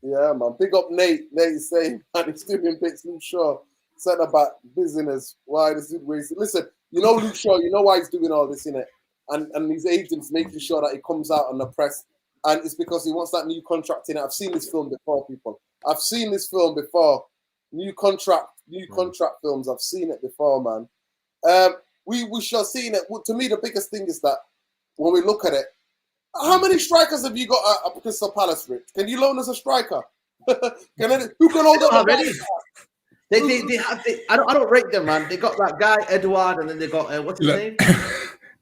Yeah, man. Big up Nate. Nate's saying, man, he's doing bits. Luke Shaw, centre back business. Why this is wasted? Listen, Luke Shaw, you know why he's doing all this, innit? And his agents making sure that it comes out on the press and it's because he wants that new contract in it. I've seen this film before, people. I've seen this film before. New contract films. I've seen it before, man. We shall see it. To me, the biggest thing is that when we look at it, how many strikers have you got at Crystal Palace, Rich? Can you loan us a striker? Who can hold up the I don't rate them, man. They got that guy Edward, and then they got what's his name?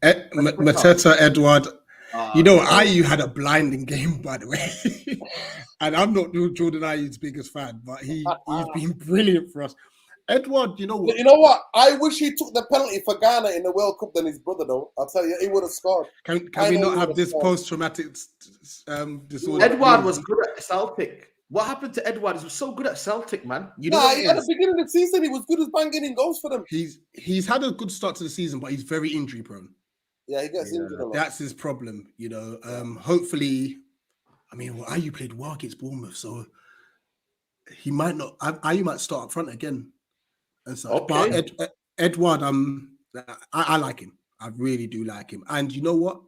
Mateta Edward. Ayew had a blinding game, by the way. And I'm not Jordan Ayew's biggest fan, but he's been brilliant for us. Edward, you know what? I wish he took the penalty for Ghana in the World Cup than his brother, though. I'll tell you, he would have scored. Can we not have this post-traumatic disorder? Edward was good at Celtic. What happened to Edward? He was so good at Celtic, man. At the beginning of the season, he was good as banging in goals for them. He's had a good start to the season, but he's very injury prone. Yeah, he gets injured a lot. That's his problem, you know. Hopefully, Ayew played well against Bournemouth, so he might not. Ayew might start up front again. And so, okay. But Edward, I like him. I really do like him. And you know what?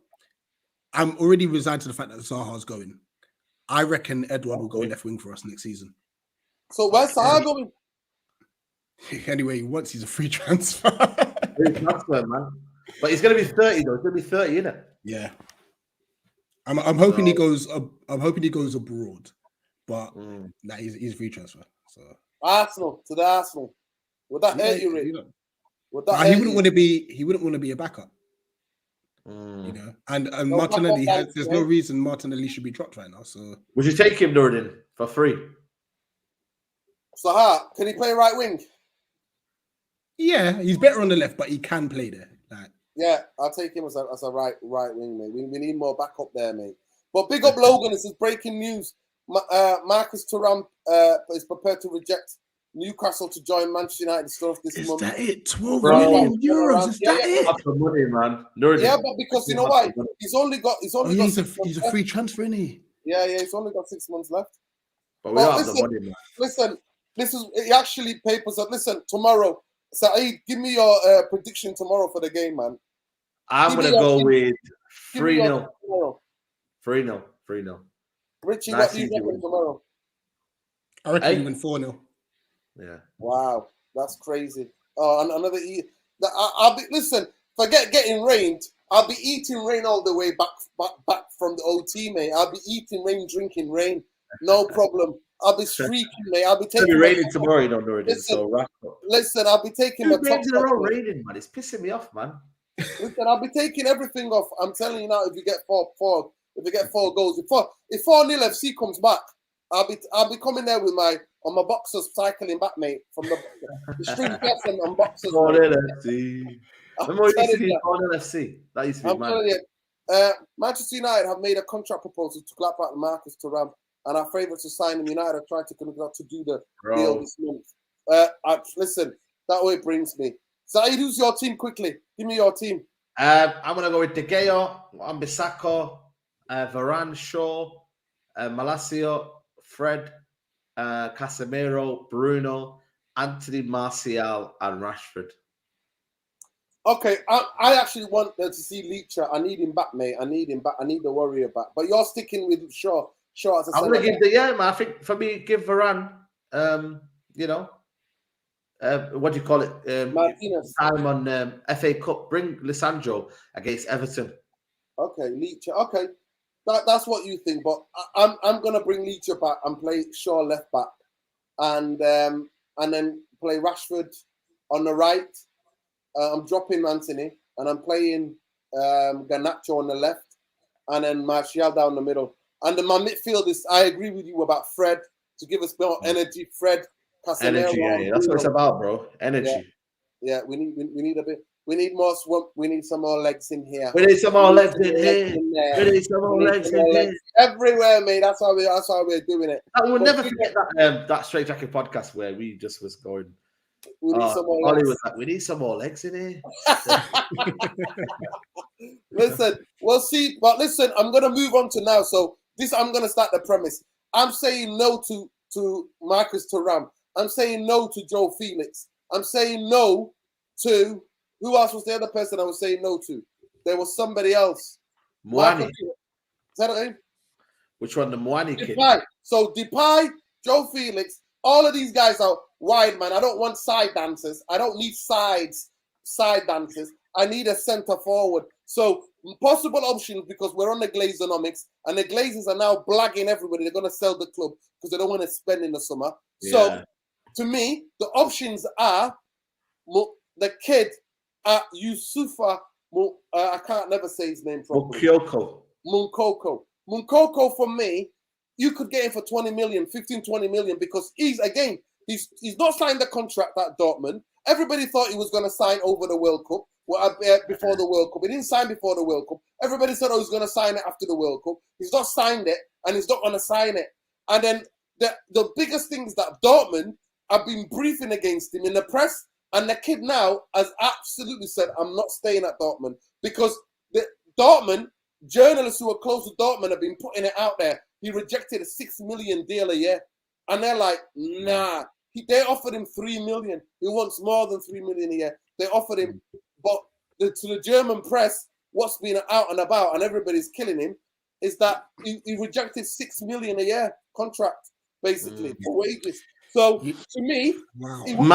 I'm already resigned to the fact that Zaha's going. I reckon Edward will go left wing for us next season. So where's Zaha going? Anyway, once he's a free transfer. Free transfer, man. But he's going to be 30 though. He's going to be 30, isn't it? Yeah. I'm hoping he goes. I'm hoping he goes abroad, but he's free transfer. So Arsenal to the Arsenal. Would that hurt you, Rick? He wouldn't want to be. He wouldn't want to be a backup. You know, and Martinelli. There's no reason Martinelli should be dropped right now. So would you take him, Nordin, for free? Zaha, can he play right wing? Yeah, he's better on the left, but he can play there. Yeah, I'll take him as a right wing, mate. We need more backup there, mate. But big up Logan. This is breaking news. Marcus Thuram is prepared to reject Newcastle to join Manchester United stuff this month. Is that it? 12 million euros. Is that it? That's the money, man. Yeah, but because you know why? He's a free transfer, isn't he? Yeah, he's only got 6 months left. But we have the money, man. Listen, it actually papers up. Listen, tomorrow, Saeed, give me your prediction tomorrow for the game, man. I'm going to go with 3-0. 3-0. 3-0. Richie, what do you reckon tomorrow? I reckon you win 4-0. Yeah. Wow, that's crazy. Oh, and another. I'll be listen. Forget getting rained. I'll be eating rain all the way back from the OT, mate. I'll be eating rain, drinking rain. No problem. I'll be streaking, mate. I'll be taking. It's gonna be raining tomorrow, you don't know it. So wrap up. Listen, I'll be taking my top. It's raining, man. It's pissing me off, man. Listen, I'll be taking everything off. I'm telling you now. If you get four goals, if 4-0 FC comes back, I'll be coming there with my boxers cycling back, mate, from the string press and boxers. 4-0 FC. Remember when you used to be 4-0 FC? That used to be mad. Manchester United have made a contract proposal to clap back Marcus Thuram, and our favourites to sign him. United have tried to do the deal this month. Listen, that way brings me. Saeed, who's your team quickly? Give me your team. I'm going to go with Depay, Wan-Bissaka, Varane, Shaw, Malacio, Fred, Casemiro, Bruno, Anthony Martial, and Rashford. Okay, I actually want to see Leacher. I need him back, mate. I need him back. I need the Warrior back. But you're sticking with Shaw. As a I'm going to give man. I think for me, give Varane, what do you call it? Martinez. Time on FA Cup. Bring Lisandro against Everton. Okay, Leacher. Okay, that's what you think. But I'm gonna bring Leacher back and play Shaw left back, and then play Rashford on the right. I'm dropping Anthony, and I'm playing Garnacho on the left, and then Martial down the middle. And then my midfield is. I agree with you about Fred to give us more energy. Fred. Energy, yeah. That's what it's about, bro. Energy. Yeah, we need a bit. We need more swamp. We need some more legs in here. We need some more legs in here. We need some more legs in here. Everywhere, mate. That's how we're doing it. I will never forget that Straight Jacket podcast where we just was going. We need some more legs. Was like, we need some more legs in here. Listen, we'll see. But listen, I'm gonna move on to now. So I'm gonna start the premise. I'm saying no to Marcus Thuram. I'm saying no to Joe Felix. I'm saying no to who else was the other person I was saying no to? There was somebody else. Mwani. Is that it? Which one? The Mwani kid? Depay. So Depay, Joe Felix, all of these guys are wide, man. I don't want side dancers. I don't need side dancers. I need a centre forward. So possible options, because we're on the Glazeonomics, and the Glazers are now blagging everybody. They're going to sell the club because they don't want to spend in the summer. Yeah. So to me, the options are the kid at Yusufa. I can't never say his name properly. Moukoko. Moukoko, for me, you could get him for 20 million, 15, 20 million, because he's not signed the contract at Dortmund. Everybody thought he was going to sign over the World Cup, before the World Cup. He didn't sign before the World Cup. Everybody said, he was going to sign it after the World Cup. He's not signed it, and he's not going to sign it. And then the biggest thing is that Dortmund have been briefing against him in the press, and the kid now has absolutely said, I'm not staying at Dortmund, because the Dortmund, journalists who are close to Dortmund have been putting it out there. He rejected a 6 million deal a year. And they're like, nah. They offered him 3 million. He wants more than 3 million a year. They offered him, but to the German press, what's been out and about, and everybody's killing him, is that he rejected 6 million a year contract, basically, for wages. So to me, it would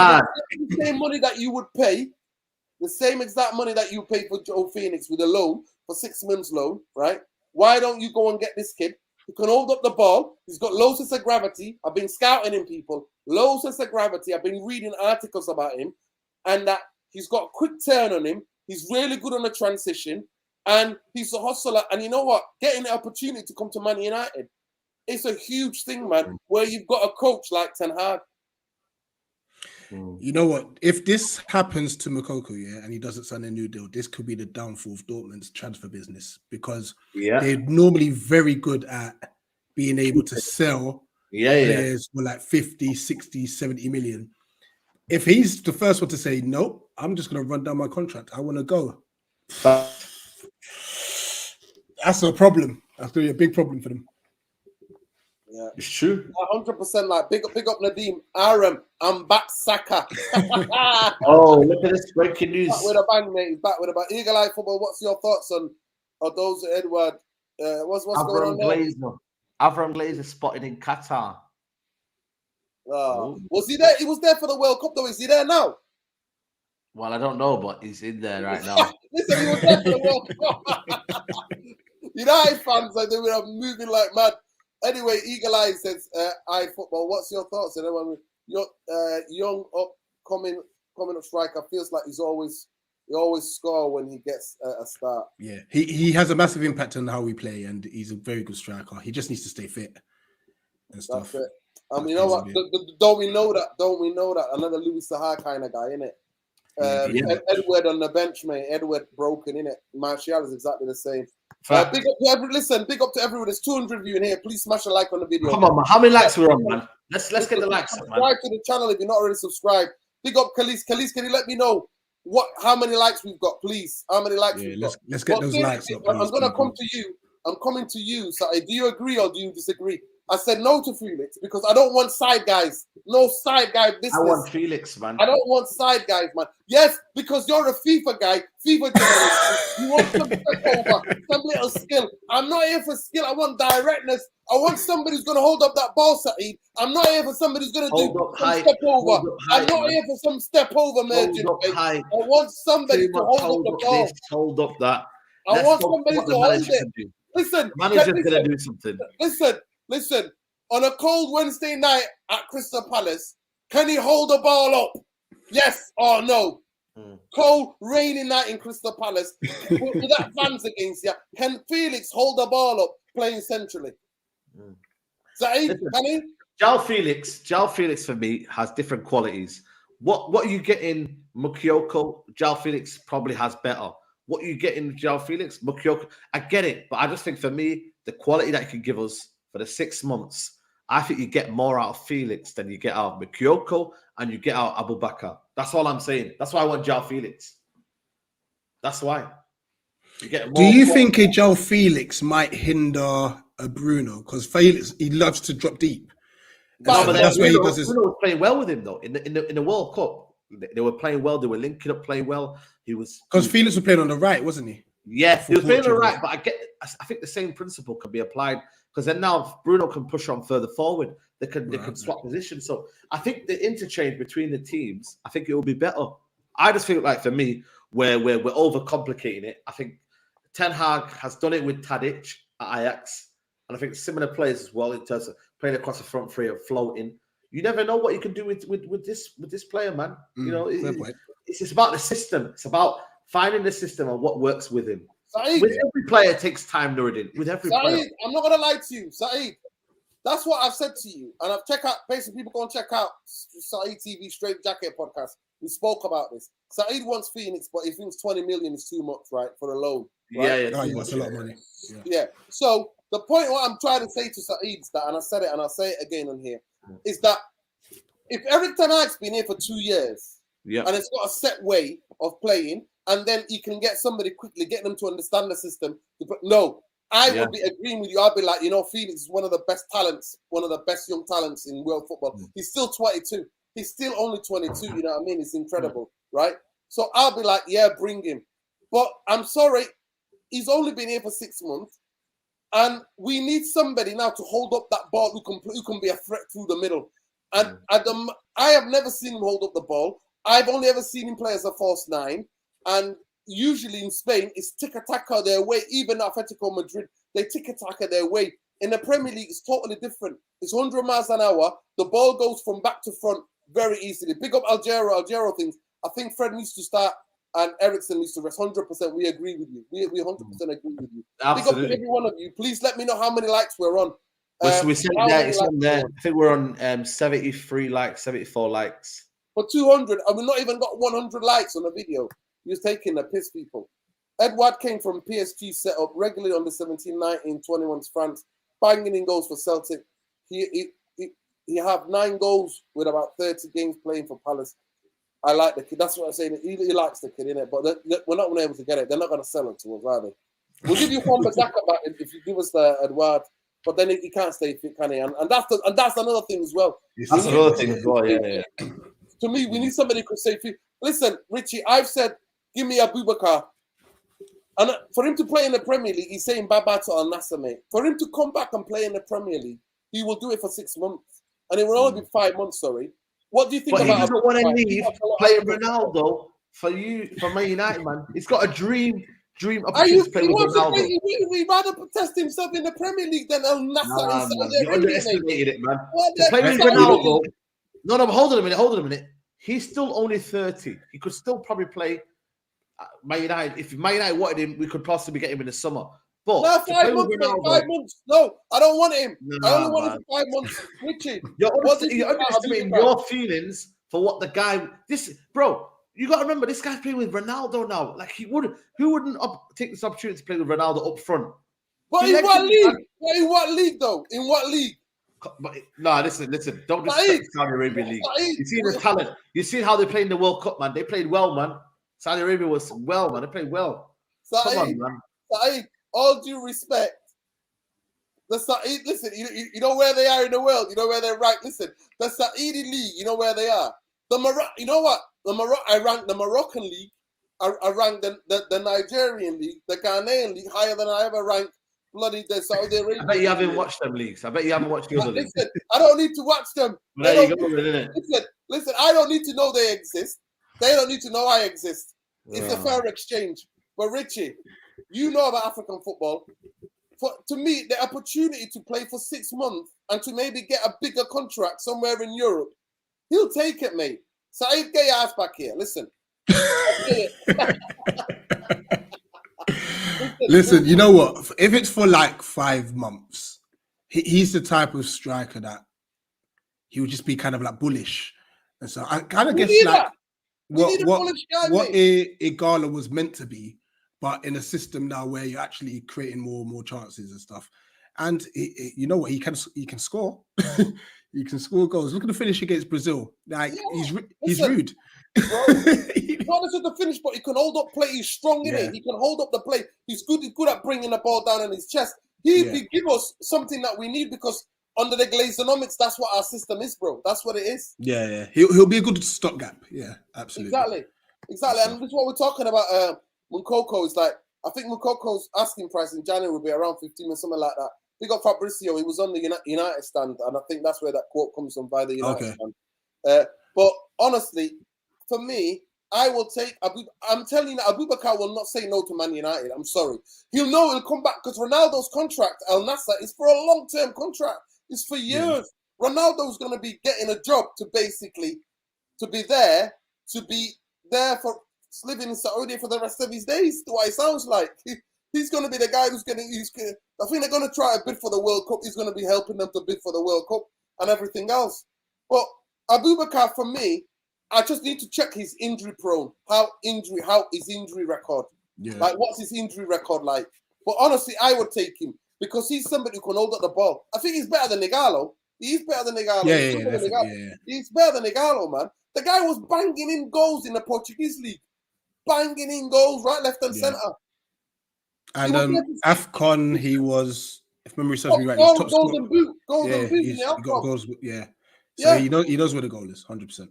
be the same money that you would pay, the same exact money that you pay for Joe Phoenix with a loan, for 6 months loan, right? Why don't you go and get this kid? He can hold up the ball. He's got low sense of gravity. I've been scouting him, people. Low sense of gravity. I've been reading articles about him, and that he's got a quick turn on him. He's really good on the transition, and he's a hustler. And you know what? Getting the opportunity to come to Man United, it's a huge thing, man, where you've got a coach like Ten Hag. You know what? If this happens to Moukoko, and he doesn't sign a new deal, this could be the downfall of Dortmund's transfer business, because they're normally very good at being able to sell players for like 50, 60, 70 million. If he's the first one to say, nope, I'm just going to run down my contract, I want to go. That's a problem. That's going to be a big problem for them. Yeah, it's true. 100%. Like big up Nadeem, Aram, I'm back, Saka. Oh, look at this breaking news! Back with a bang, mate. He's back with a bang. Eagle Eye Football. What's your thoughts on those, Edward? What's going on there? Avram Glazer spotted in Qatar. Was he there? He was there for the World Cup, though. Is he there now? Well, I don't know, but he's in there right now. Listen, he was there for the World Cup. United fans, like, they were moving like mad. Anyway, Eagle Eye says, "I football. What's your thoughts?" And everyone, your young coming up striker feels like he always score when he gets a start. Yeah, he has a massive impact on how we play, and he's a very good striker. He just needs to stay fit and stuff. That's it. You know what? Don't we know that? Don't we know that? Another Louis Saha kind of guy, innit? Edward on the bench, mate. Edward broken, innit? Martial is exactly the same. Big up to everyone. There's 200 of you in here. Please smash a like on the video. Come on, man. How many likes we're on, man? Let's get the likes up, man. Subscribe to the channel if you're not already subscribed. Big up Khalis. Khalis, can you let me know how many likes we've got, please? How many likes we've got? Let's get those likes up. I'm gonna come to you. I'm coming to you. So, do you agree or do you disagree? I said no to Felix because I don't want side guys. No side guy business. I want Felix, man. I don't want side guys, man. Yes, because you're a FIFA guy, FIFA generation. You want some step over, some little skill. I'm not here for skill. I want directness. I want somebody who's going to hold up that ball, Saeed. I'm not here for somebody who's going to do some step over. I'm not here for some step over, merchant. I want somebody to hold up the ball. Hold up that. I want somebody to hold it. Listen, manager's going to do something. Listen, on a cold Wednesday night at Crystal Palace, can he hold the ball up? Yes or no? Cold, rainy night in Crystal Palace, with that fans against you, can Felix hold the ball up playing centrally? Saeed, can he? João Felix for me has different qualities. What are you getting, Moukoko? João Felix probably has better. What are you getting, João Felix? Moukoko, I get it, but I just think for me, the quality that he can give us for the 6 months, I think you get more out of Felix than you get out of Moukoko and you get out of Abubakar. That's all I'm saying. That's why I want João Felix. That's why. You get more. Do you think a João Felix might hinder a Bruno? Because Felix, he loves to drop deep. But that's where he does his... Bruno was playing well with him, though. In the World Cup, they were playing well. They were linking up, playing well. He was... Because Felix was playing on the right, wasn't he? Yeah, he was playing on the right, but I think the same principle can be applied because then now Bruno can push on further forward. They can swap positions. So I think the interchange between the teams, I think it will be better. I just feel like for me, we're overcomplicating it. I think Ten Hag has done it with Tadic at Ajax, and I think similar players as well in terms of playing across the front three and floating. You never know what you can do with this player, man. You know, it's about the system. It's about finding the system and what works with him. Saeed, with every player, it takes time, Nuruddin. With every player. I'm not gonna lie to you, Saeed. That's what I've said to you, and I've checked out. Basically, people go and check out Saeed TV Straight Jacket podcast. We spoke about this. Saeed wants Phoenix, but he thinks 20 million is too much, right, for the loan. Right? Yeah, that's a lot of money. Yeah. So the point what I'm trying to say to Saeed is that, and I said it, and I'll say it again on here, is that if Eric Ten Hag's been here for 2 years, and it's got a set way of playing, and then you can get somebody quickly, get them to understand the system. No, I would be agreeing with you. I'd be like, you know, Felix is one of the best talents, one of the best young talents in world football. He's still 22. He's still only 22. You know what I mean? It's incredible, right? So I'll be like, yeah, bring him. But I'm sorry, he's only been here for 6 months, and we need somebody now to hold up that ball who can be a threat through the middle. And I have never seen him hold up the ball. I've only ever seen him play as a false nine. And usually in Spain, it's tiki-taka their way. Even Atletico Madrid, they tiki-taka their way. In the Premier League, it's totally different. It's 100 miles an hour. The ball goes from back to front very easily. Big up Algero things. I think Fred needs to start and Ericsson needs to rest. 100%. We agree with you. We 100% agree with you. Absolutely. Big up to every one of you. Please let me know how many likes we're on. We said that it's on there. I think we're on 73 likes, 74 likes. For 200, and we've not even got 100 likes on the video. You're taking the piss, people. Edouard came from PSG set up regularly on the 17, 19, 21's France, banging in goals for Celtic. He have 9 goals with about 30 games playing for Palace. I like the kid. That's what I'm saying. He likes the kid, innit? But we're not going to be able to get it. They're not going to sell it to us, are they? We'll give you Wan-Bissaka back if you give us the Edouard. But then he can't stay fit, can he? And that's another thing as well. That's another thing as well, yeah. To me, we need somebody who can stay fit. Listen, Richie, I've said, give me Abubakar. And for him to play in the Premier League, he's saying bye-bye to Al Nassr, mate. For him to come back and play in the Premier League, he will do it for 6 months. And it will only be 5 months, sorry. What do you think about... But he doesn't want to leave playing Ronaldo for Man United, man. He's got a dream opportunity to play with Ronaldo. He'd rather test himself in the Premier League than Al Nassr. You underestimated it, man. To play with Ronaldo... No, hold on a minute. He's still only 30. He could still probably play Man United. If Man United wanted him, we could possibly get him in the summer. But no, 5 months, Ronaldo, 5 months. No, I don't want him. I only want him for 5 months. Richie, you're underestimating your feelings for what the guy... Bro, you got to remember, this guy's playing with Ronaldo now. Like, who wouldn't take this opportunity to play with Ronaldo up front? But in what league? In what league, though? In what league? But no, listen. Don't disrespect the Saudi Arabian League. You see the talent. You see how they played in the World Cup, man. They played well, man. Saudi Arabia was well, man. They played well. Come on, man. Saeed, all due respect. The Saeed, listen, you know where they are in the world. You know where they're ranked. Listen, the Saudi League, you know where they are. You know what? I rank the Moroccan League. I rank the Nigerian League, the Ghanaian League higher than I ever ranked. Bloody the Saudi Arabia. I bet you haven't watched them leagues. I bet you haven't watched the other leagues. Listen, I don't need to watch them. There you go, innit? Listen, I don't need to know they exist. They don't need to know I exist. It's a fair exchange. But Richie, you know about African football. To me, the opportunity to play for 6 months and to maybe get a bigger contract somewhere in Europe, he'll take it, mate. Saeed, get your ass back here. Listen. Listen, you know what? If it's for like 5 months, he's the type of striker that he would just be kind of like bullish. And so I kind of guess like what Igala was meant to be, but in a system now where you're actually creating more and more chances and stuff. And you know what? He can score. He can score goals. Look at the finish against Brazil. Like he's rude. Bro, he's not just the finish, but he can hold up play. He's strong in it. He can hold up the play. He's good at bringing the ball down on his chest. He give us something that we need because under the Glazonomics, that's what our system is, bro. That's what it is. Yeah. He'll be a good stopgap. Yeah, absolutely. Exactly. And this is what we're talking about. Moukoko is like I think Moukoko's asking price in January will be around 15 or something like that. We got Fabrizio. He was on the United stand, and I think that's where that quote comes from, by the United stand. But honestly, for me, I will take I'm telling you, Abubakar will not say no to Man United. I'm sorry. He'll know he'll come back because Ronaldo's contract, Al Nassr, is for a long-term contract. It's for years. Yeah. Ronaldo's going to be getting a job to basically be there for living in Saudi for the rest of his days. What it sounds like. He's going to be the guy who's going to. I think they're going to try to bid for the World Cup. He's going to be helping them to bid for the World Cup and everything else. But Abubakar, for me, I just need to check his injury prone. How his injury record? Yeah. Like, what's his injury record like? But honestly, I would take him because he's somebody who can hold up the ball. I think he's better than Igalo. He's better than Igalo. Yeah. He's better than Igalo, man. The guy was banging in goals in the Portuguese league, banging in goals right, left, and centre. And AFCON, he was, if memory serves me right, he was top golden boot. He got goals. Yeah. So he knows where the goal is, 100%.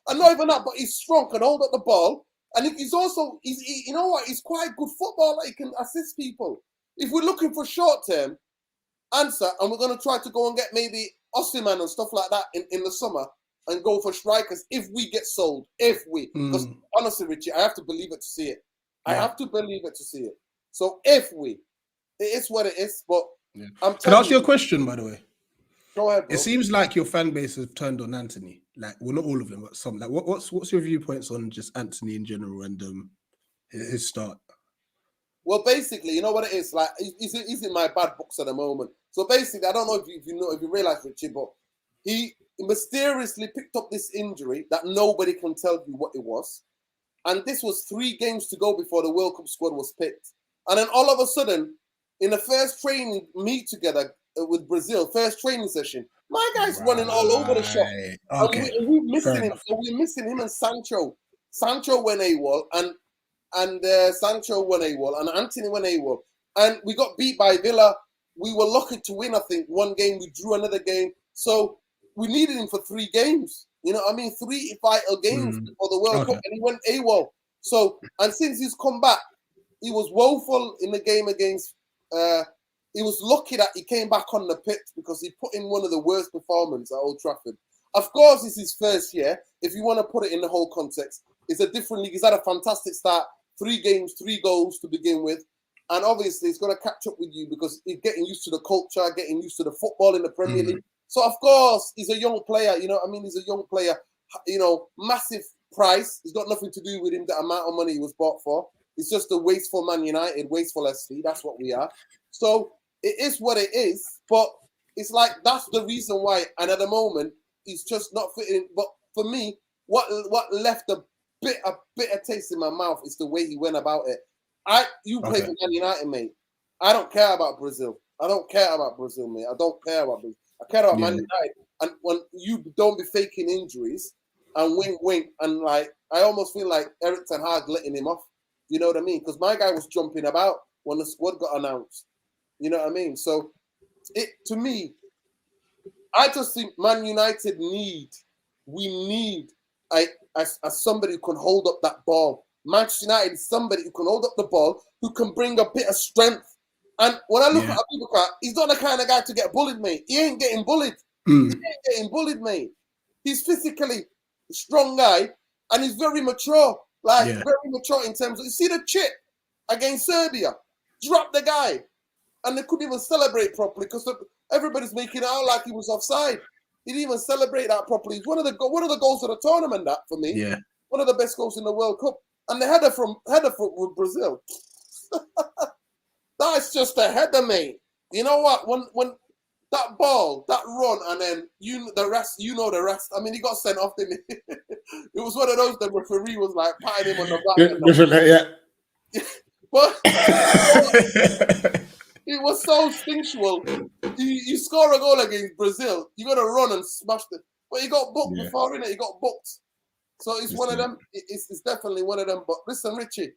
And not even that, but he's strong, can hold up the ball, and he's also you know what? He's quite good footballer. He can assist people. If we're looking for short-term answer, and we're going to try to go and get maybe Osimhen and stuff like that in the summer, and go for strikers if we get sold. Because honestly, Richie, I have to believe it to see it. I have to believe it to see it. So it is what it is. But can I ask you a question, by the way? Go ahead, bro. It seems like your fan base has turned on Anthony. Like, well, not all of them, but some. Like, what's your viewpoints on just Anthony in general and his start? Well, basically, you know what it is. Like, he's in my bad books at the moment. So basically, I don't know if you realize, Richie, but he mysteriously picked up this injury that nobody can tell you what it was, and this was 3 games to go before the World Cup squad was picked. And then all of a sudden, in the first training meet together with Brazil, first training session, my guy's running all over the shop. Okay. And we're missing him. So we're missing him and Sancho. Sancho went AWOL, and Sancho went AWOL, and Anthony went AWOL. And we got beat by Villa. We were lucky to win, I think, 1 game. We drew another game. So we needed him for 3 games. You know what I mean? 3 vital games before the World Cup, and he went AWOL. So, and since he's come back, he was woeful in the game against. He was lucky that he came back on the pitch because he put in one of the worst performances at Old Trafford. Of course, it's his first year. If you want to put it in the whole context, it's a different league. He's had a fantastic start. 3 games, 3 goals to begin with. And obviously, it's going to catch up with you because he's getting used to the culture, getting used to the football in the Premier League. So, of course, he's a young player. You know what I mean? He's a young player. You know, massive price. It's got nothing to do with him, the amount of money he was bought for. It's just a wasteful Man United, wasteful SC. That's what we are. So, it is what it is. But it's like, that's the reason why. And at the moment, he's just not fitting. But for me, what left a bitter taste in my mouth is the way he went about it. You play for Man United, mate. I don't care about Brazil. I don't care about Brazil, mate. I don't care about Brazil. I care about Man United. And when you don't be faking injuries and wink, and like, I almost feel like Erik ten Hag letting him off. You know what I mean? Because my guy was jumping about when the squad got announced. You know what I mean? So, to me, I just think Man United we need as somebody who can hold up that ball. Manchester United is somebody who can hold up the ball, who can bring a bit of strength. And when I look at Abubakar, he's not the kind of guy to get bullied, mate. He ain't getting bullied. He ain't getting bullied, mate. He's physically a strong guy, and he's very mature. Very mature in terms of, you see the chip against Serbia, drop the guy, and they couldn't even celebrate properly because everybody's making it out like he was offside. He didn't even celebrate that properly. It's one of the goals of the tournament, that for me. Yeah. One of the best goals in the World Cup. And the header with Brazil. That's just a header, mate. You know what? When that ball, that run, and then the rest. I mean, he got sent off, didn't he? It was one of those, the referee was like patting him on the back. But it was so instinctual. You score a goal against Brazil, you got to run and smash it. But he got booked before, innit? He got booked. So it's one of them. It's definitely one of them. But listen, Richie,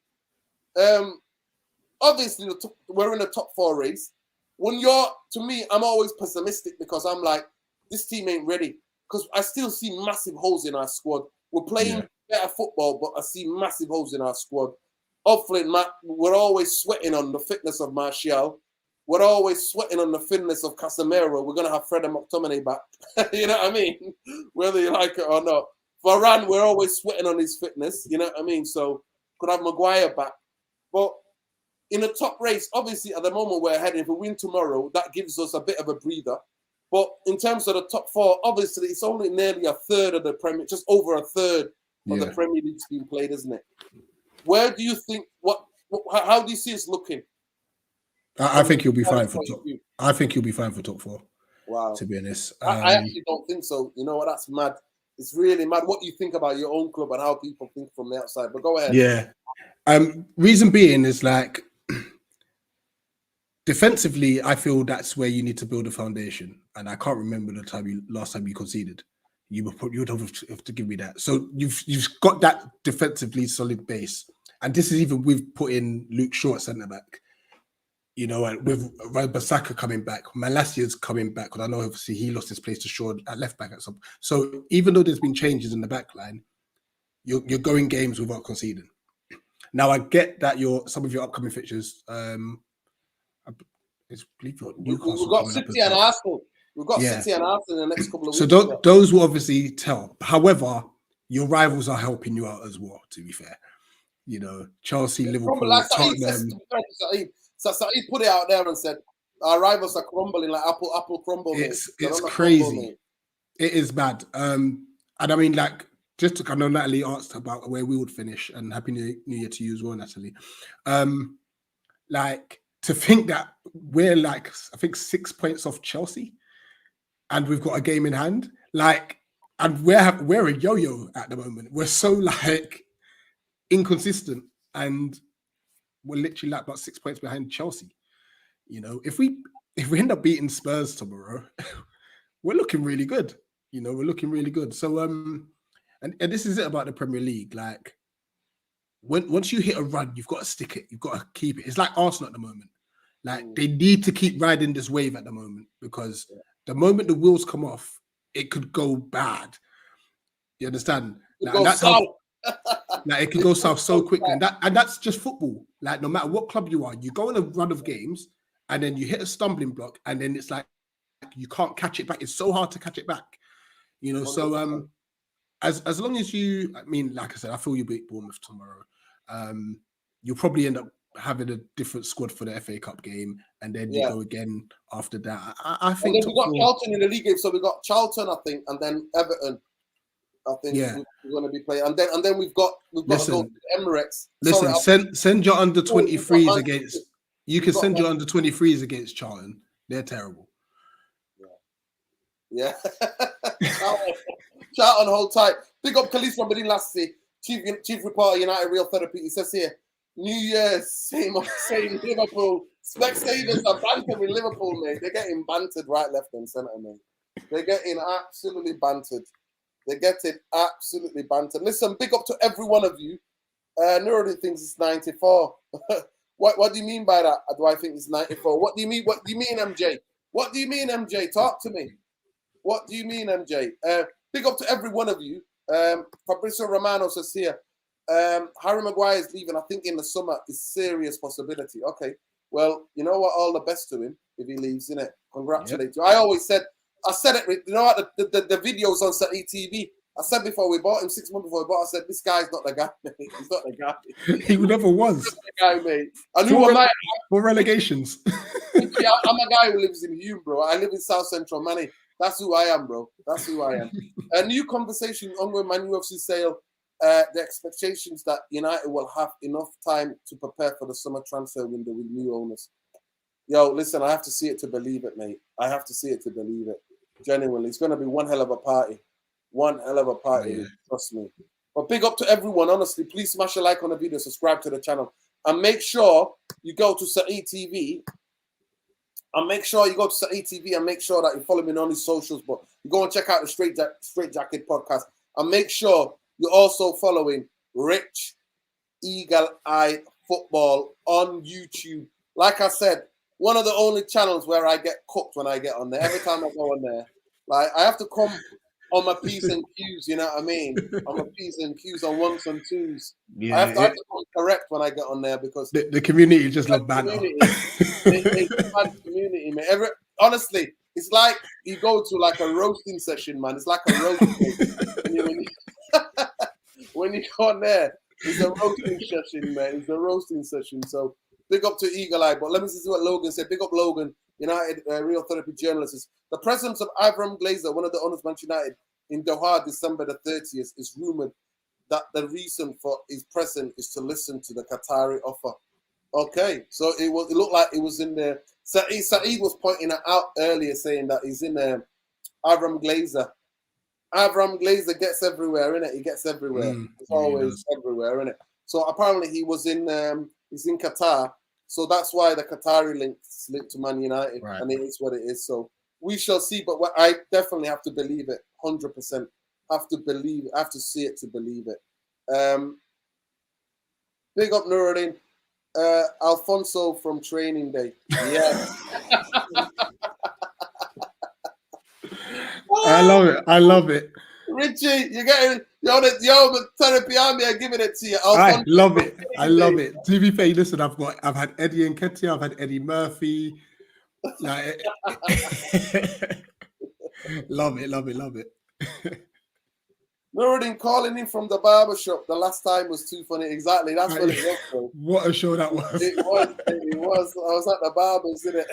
obviously we're in the top 4 race. To me, I'm always pessimistic because I'm like, this team ain't ready. Because I still see massive holes in our squad. We're playing better football, but I see massive holes in our squad. hopefully, we're always sweating on the fitness of Martial. We're always sweating on the fitness of Casemiro. We're going to have Fred and McTominay back. You know what I mean? Whether you like it or not. Varane, we're always sweating on his fitness. You know what I mean? So could have Maguire back. But in the top race, obviously, at the moment we're heading, if we win tomorrow, that gives us a bit of a breather. But in terms of the top four, obviously, it's only nearly a third of the Premier, just over a third of the Premier League's being played, isn't it? Where do you think, how do you see us looking? I think you'll be fine for top. I think you'll be fine for top four. Wow. To be honest. I actually don't think so. You know what? That's mad. It's really mad what you think about your own club and how people think from the outside. But go ahead. Yeah. Reason being is like, defensively, I feel that's where you need to build a foundation. And I can't remember the last time you conceded. You would have to give me that. So you've got that defensively solid base. And this is even with putting Luke Shaw at centre back. You know, with Wan-Bissaka coming back, Malacia's coming back, because I know obviously he lost his place to Shaw at left back at some. So even though there's been changes in the back line, you're going games without conceding. Now I get that some of your upcoming fixtures. We've got City and Arsenal. We've got City and Arsenal in the next couple of weeks. So those will obviously tell. However, your rivals are helping you out as well. To be fair, you know, Chelsea, Liverpool, Tottenham. So he put it out there and said, our rivals are crumbling like apple crumble. It's crazy. Crumble, it is bad. And I mean, like, I know Natalie asked about where we would finish, and Happy New Year to you as well, Natalie. Like, to think that we're like, I think 6 points off Chelsea and we've got a game in hand, like, and we're a yo-yo at the moment. We're so like inconsistent, and we're literally like about 6 points behind Chelsea. You know, if we end up beating Spurs tomorrow, we're looking really good. You know, we're looking really good. So and this is it about the Premier League. Like, once you hit a run, you've got to stick it. You've got to keep it. It's like Arsenal at the moment. Like, they need to keep riding this wave at the moment, because the moment the wheels come off, it could go bad. You understand? Like, that's how. Like, it can go south so quickly, and that's just football. Like, no matter what club you are, you go on a run of games, and then you hit a stumbling block, and then it's like you can't catch it back. It's so hard to catch it back, you know. So as long as you, I mean, like I said, I feel you beat Bournemouth tomorrow. You'll probably end up having a different squad for the FA Cup game, and then you go again after that. I think. And then we got Charlton in the league game, so we got Charlton, I think, and then Everton. I think we're going to be playing, and then we've got to go to Emirates. Listen, send your under 23s against. You can send your under 23s against Charlton. They're terrible. Yeah. Charlton, hold tight. Big up Khalif from Bedin Lassie, chief reporter, United Real Therapy. He says here, New Year's, same Liverpool. Specsavers are bantered with Liverpool, mate. They're getting bantered right, left, and centre, mate. They're getting absolutely bantered. They're getting absolutely bantered. Listen, big up to every one of you. Nuruddin thinks it's 94. What do you mean by that? Do I think it's 94? What do you mean? What do you mean, MJ? What do you mean, MJ? Talk to me. What do you mean, MJ? Big up to every one of you. Fabrizio Romano says here, Harry Maguire is leaving, I think, in the summer is serious possibility. Okay. Well, you know what? All the best to him if he leaves, innit? Congratulate you. I said it, you know what? The videos on City TV. I said before we bought him, 6 months before we bought, I said, this guy's not the guy, mate. He's not the guy. He never was. He's not the guy, mate. I knew for relegations. Yeah, I'm a guy who lives in Hume, bro. I live in South Central Manny. That's who I am, bro. That's who I am. A new conversation ongoing Man UFC sale. The expectations that United will have enough time to prepare for the summer transfer window with new owners. Yo, listen, I have to see it to believe it, mate. I have to see it to believe it. Genuinely, it's going to be one hell of a party. One hell of a party, trust me. But big up to everyone, honestly. Please smash a like on the video, subscribe to the channel, and make sure you go to City TV. And make sure you go to City TV and make sure that you follow me on his socials. But you go and check out the Straight Jacket podcast. And make sure you're also following Rich Eagle Eye Football on YouTube. Like I said, one of the only channels where I get cooked when I get on there. Every time I go on there, like I have to come on my P's and Q's, you know what I mean? On my P's and Q's, on ones and twos. Yeah, I have to come correct when I get on there because the community just love banter. It's a bad community, man. Honestly, it's like you go to like a roasting session, man. It's like a roasting. When you go on there, it's a roasting session, man. It's a roasting session. So big up to Eagle Eye. But let me see what Logan said. Big up Logan, United Real Therapy journalist. The presence of Avram Glazer, one of the owners of Manchester United, in Doha, December the 30th, is rumored that the reason for his presence is to listen to the Qatari offer. Okay, so it looked like it was in there. Saeed was pointing it out earlier, saying that he's in there. Avram Glazer. Avram Glazer gets everywhere, innit? He gets everywhere. It's always everywhere, innit? So apparently he was in he's in Qatar. So that's why the Qatari link's linked to Man United. Right. And it is what it is. So we shall see. But I definitely have to believe it. 100%. Have to believe it. Have to see it to believe it. Big up Nuruddin. Alfonso from Training Day. Yeah. I love it. Richie, you're getting the therapy army are giving it to you. Alfonso, I love it. I love it. To be fair, listen, I've had Eddie Nketiah, I've had Eddie Murphy. Like, love it. Nuruddin calling in from the barber shop the last time was too funny. Exactly, that's what it was. Bro. What a show that was. It was. I was at the barber's, innit?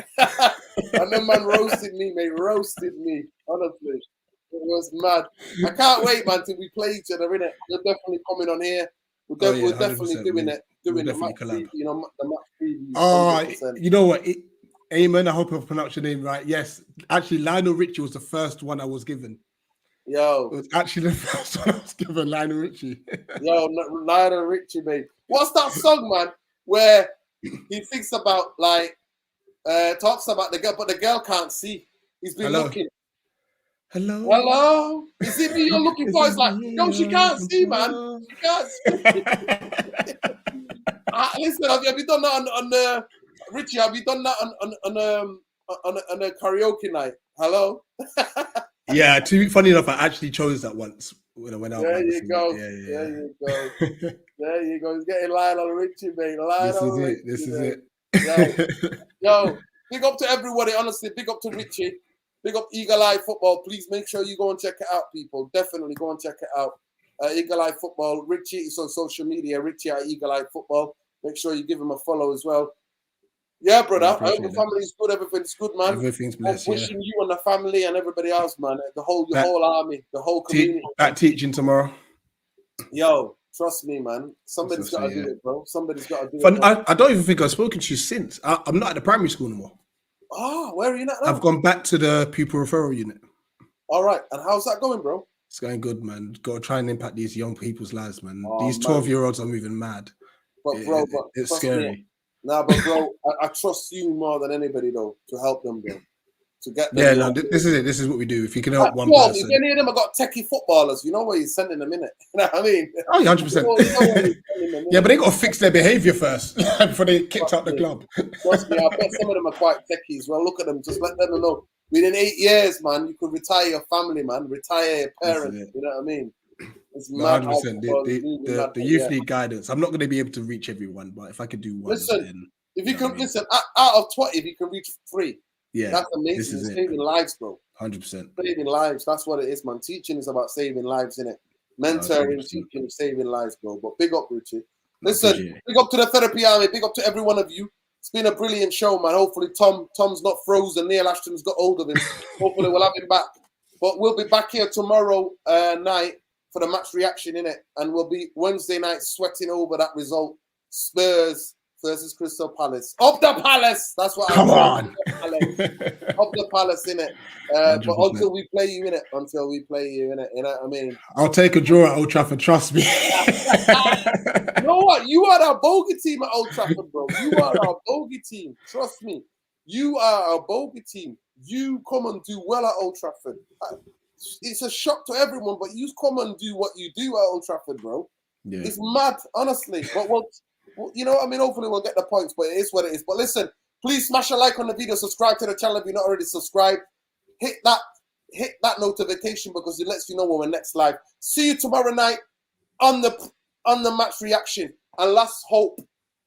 And the man roasted me, mate. Roasted me. Honestly. It was mad. I can't wait, man, till we play each other, innit? We're definitely coming on here. We're definitely doing it. Doing the match preview, the match preview. Oh, you know what? Eamon, I hope I've pronounced your name right. Yes. Actually, Lionel Richie was the first one I was given. Yo. It was actually the first one I was given, Lionel Richie. Yo, Lionel Richie, mate. What's that song, man, where he thinks about, like, talks about the girl, but the girl can't see. He's been looking. Hello? Is it me you're looking for? It's like, no, she can't see, man. She can't see. Listen, have you done that on Richie, have you done that on a karaoke night? Hello? Yeah, funny enough, I actually chose that once when I went out. There you go. There you go. There you go. He's getting Lionel Richie, mate. This is it. Yo, big up to everybody. Honestly, big up to Richie. Big up Eagle Eye Football. Please make sure you go and check it out, people. Definitely go and check it out. Eagle Eye Football. Richie is on social media. Richie at Eagle Eye Football. Make sure you give him a follow as well. Yeah, brother. I hope the family's good. Everything's good, man. Everything's blessed. Wishing you and the family and everybody else, man. The whole army, the whole community. That teaching tomorrow. Yo, trust me, man. Somebody's got to do it, bro. Somebody's got to do it. I don't even think I've spoken to you since. I'm not at the primary school anymore. Oh, where are you now? I've gone back to the pupil referral unit. All right. And how's that going, bro? It's going good, man. Got to try and impact these young people's lives, man. Oh, these 12-year-olds are moving mad. But, bro, it's scary. Me. Nah, but, bro, I trust you more than anybody, though, to help them, bro. To get them. Yeah, no, this is it. This is what we do. If you can help one person. If any of them have got techie footballers, you know where you're sending them, innit? You know what I mean? Oh, yeah, 100%. Yeah, but they got to fix their behaviour first before they kicked out the club. Trust me, I bet some of them are quite techies. Well, look at them. Just let them know. Within 8 years, man, you could retire your family, man. Retire your parents. You know what I mean? It's mad. 100%. The youth need guidance. I'm not going to be able to reach everyone, but if I could do one. Listen, if you can, listen, out of 20, if you can reach 3, yeah, that's amazing. It's saving lives, bro. 100%. Saving lives. That's what it is, man. Teaching is about saving lives, innit? Mentoring, teaching, saving lives, bro. But big up, Richie. Listen, big up to the therapy army. Big up to every one of you. It's been a brilliant show, man. Hopefully Tom's not frozen. Neil Ashton's got hold of him. Hopefully we'll have him back. But we'll be back here tomorrow night for the match reaction, innit? And we'll be Wednesday night sweating over that result. Spurs versus Crystal Palace. Up the Palace! That's what Come on! Up the Palace, innit? But until we play you, innit? Until we play you, innit? You know what I mean? I'll take a draw at Old Trafford, trust me. You know what? You are our bogey team at Old Trafford, bro. You are our bogey team. Trust me. You are our bogey team. You come and do well at Old Trafford. It's a shock to everyone, but you come and do what you do at Old Trafford, bro. Yeah. It's mad, honestly. But you know what I mean? Hopefully we'll get the points, but it is what it is. But listen, please smash a like on the video, subscribe to the channel if you're not already subscribed. Hit hit that notification because it lets you know when we're next live. See you tomorrow night on the match reaction. And last hope,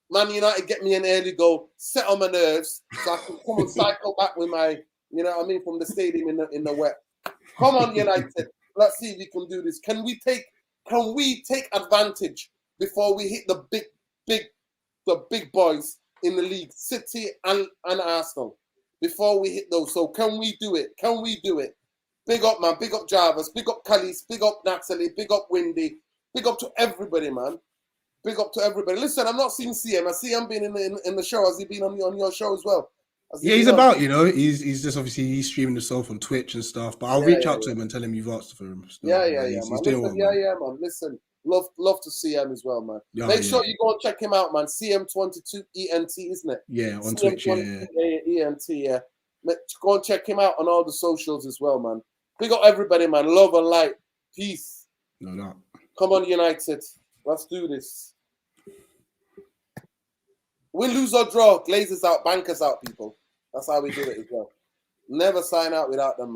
Man United get me an early goal, set on my nerves, so I can come and cycle back with my, you know what I mean, from the stadium in the wet. Come on, United. Let's see if we can do this. Can we take advantage before we hit the big boys in the league, City and Arsenal, before we hit those? So can we do it? Can we do it? Big up, man. Big up Jarvis. Big up Callis. Big up Natalie. Big up Windy. Big up to everybody, man. Big up to everybody. Listen, I'm not seeing CM. I see him being in the show. Has he been on your show as well? Yeah, he's about, you know, he's just obviously he's streaming himself on Twitch and stuff. But I'll reach out to him and tell him you've asked for him. So, man. He's doing well, man. Man. Listen, love to see him as well, man. Make sure you go and check him out, man. CM22 ENT, isn't it? Yeah, on Twitch. Yeah. ENT, yeah. Go and check him out on all the socials as well, man. Big up everybody, man. Love and light. Peace. No doubt. Come on, United. Let's do this. Win, lose or draw. Glazers out, bankers out, people. That's how we do it as well. Never sign out without them, man.